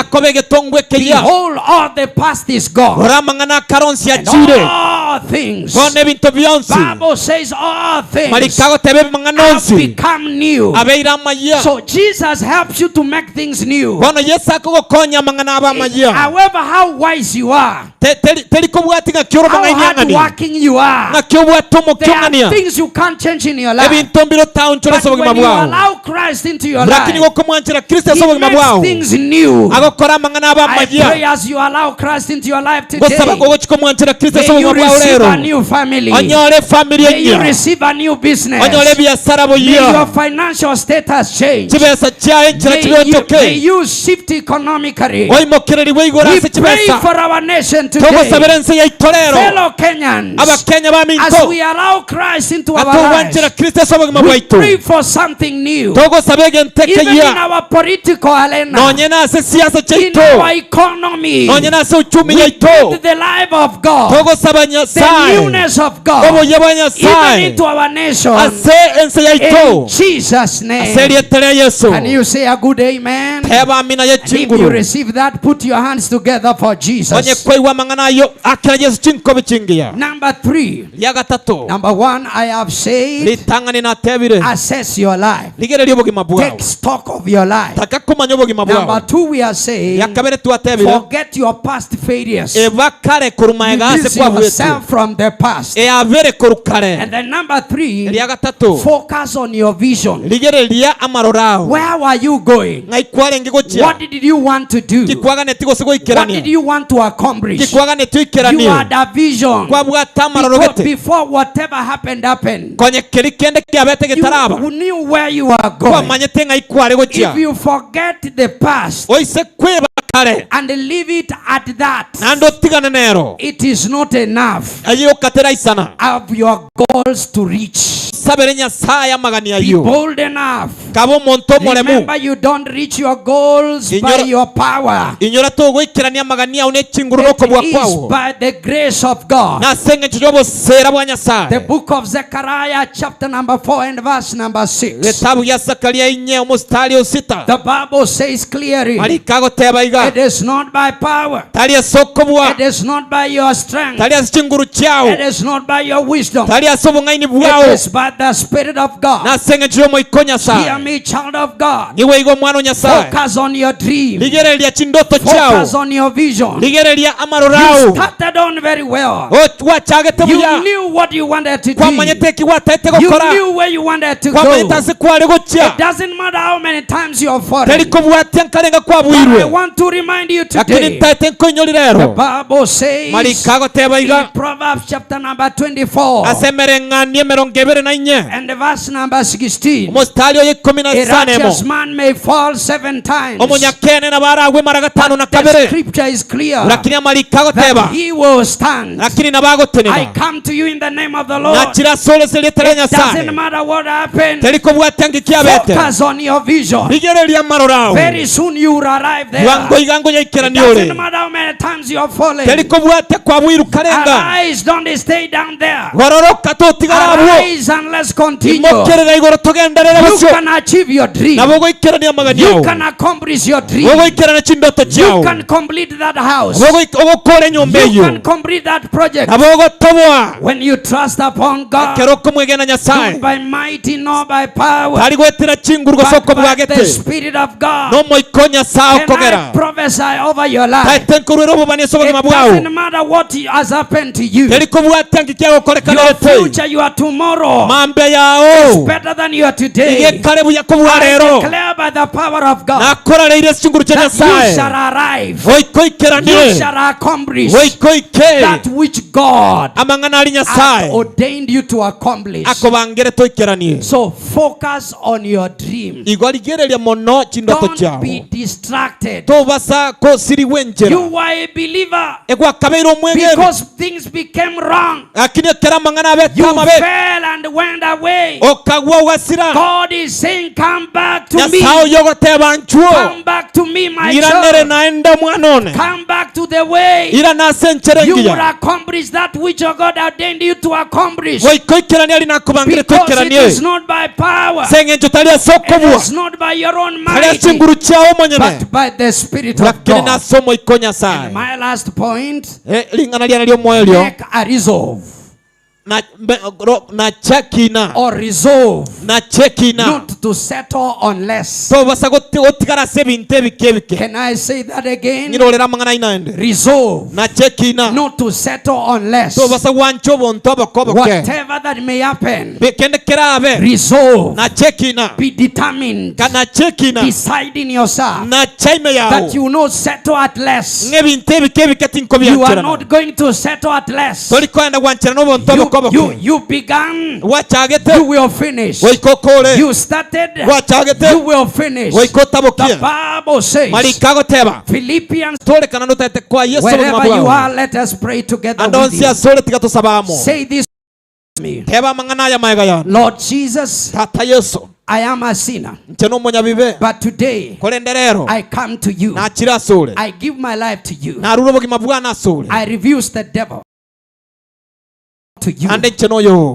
[SPEAKER 10] Behold, all the past is gone. And all things, Bible says all things have become new. So Jesus helps you to make things new. However, how wise you are, how hard working you are, there are things you can't change in your life. But when you allow Christ into your life, He makes things new. I pray as you allow Christ into your life today, may you receive a new family. May you receive a new business. May your financial status change. May you shift economically. We pray for our nation today. Fellow Kenyans, as we allow Christ into our lives, we pray for something new. Even in our political arena, in our economy, we pray the life of God, the newness of God, even into our nation. In Jesus' name. Can you say a good amen? And if you receive that, put your hands together for Jesus. Number 3. Number 1, I have said, assess your life. Take stock of your life. Number 2, we are saying, forget your past failures. Release yourself from the past. And then number 3, focus on your vision. Where were you going? What did you want to do? What did you want to accomplish? You had a vision. Before whatever happened. You knew where you were going. If you forget the past and leave it at that, it is not enough of your goals to reach. Be bold enough. Remember, you don't reach your goals by your power. It is by the grace of God. The book of Zechariah chapter number 4 and verse number 6. The Bible says clearly, it is not by power. It is not by your strength. It is not by your wisdom. It is by the Spirit of God. Hear me, child of God. Focus on your dream. Focus on your vision. You started on very well. You knew what you wanted to do. You knew where you wanted to go. It doesn't matter how many times you have fallen. But I want to remind you today, the Bible says in Proverbs chapter number 24 and the verse number 16, a righteous man may fall 7 times, but the scripture is clear that he will stand. I come to you in the name of the Lord. It doesn't matter what happened. Focus on your vision. Very soon you will arrive there. It doesn't matter how many times you have fallen. Arise, don't stay down there. Arise and let's continue. You can achieve your dream. You can accomplish your dream. You can complete that house. You can complete that project. when you trust upon God, not by mighty nor by power, but by the Spirit of God, can I prophesy over your life? It doesn't matter what has happened to you. Your future, your tomorrow is better than your today. I declare by the power of God that you shall arrive, you shall accomplish that which God has ordained you to accomplish. So focus on your dream. Don't be distracted. You are a believer because things became wrong. You fell and went away. God is saying, come back to me. Come back to me, my child. Come back to the way. You will accomplish that which God ordained you to accomplish. Because it is not by power, it is not by your own might, but by the Spirit of God. And my last point, make a resolve. Or resolve not to settle on less. Can I say that again? Resolve not to settle on less. Whatever that may happen, resolve, be determined, decide in yourself that you will not settle at less. You are not going to settle at less. You began, you will finish. You started, you will finish. The Bible says, Philippians, wherever you are, let us pray together with you. Say this to me. Lord Jesus, I am a sinner, but today I come to you. I give my life to you. I refuse the devil to you.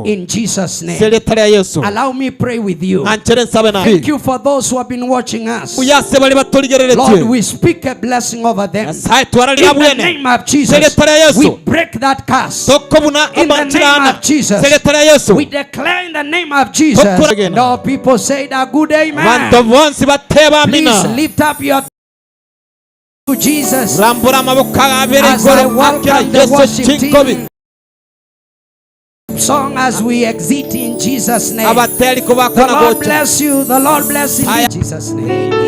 [SPEAKER 10] In Jesus' name. Allow me pray with you. Thank you for those who have been watching us. Lord, we speak a blessing over them. In the name of Jesus, we break that curse. In the name of Jesus, we declare in the name of Jesus. And all people say that good amen. Please lift up your to Jesus as I welcome the worship team song as we exit in Jesus' name. The Lord bless you. The Lord bless you in Jesus' name.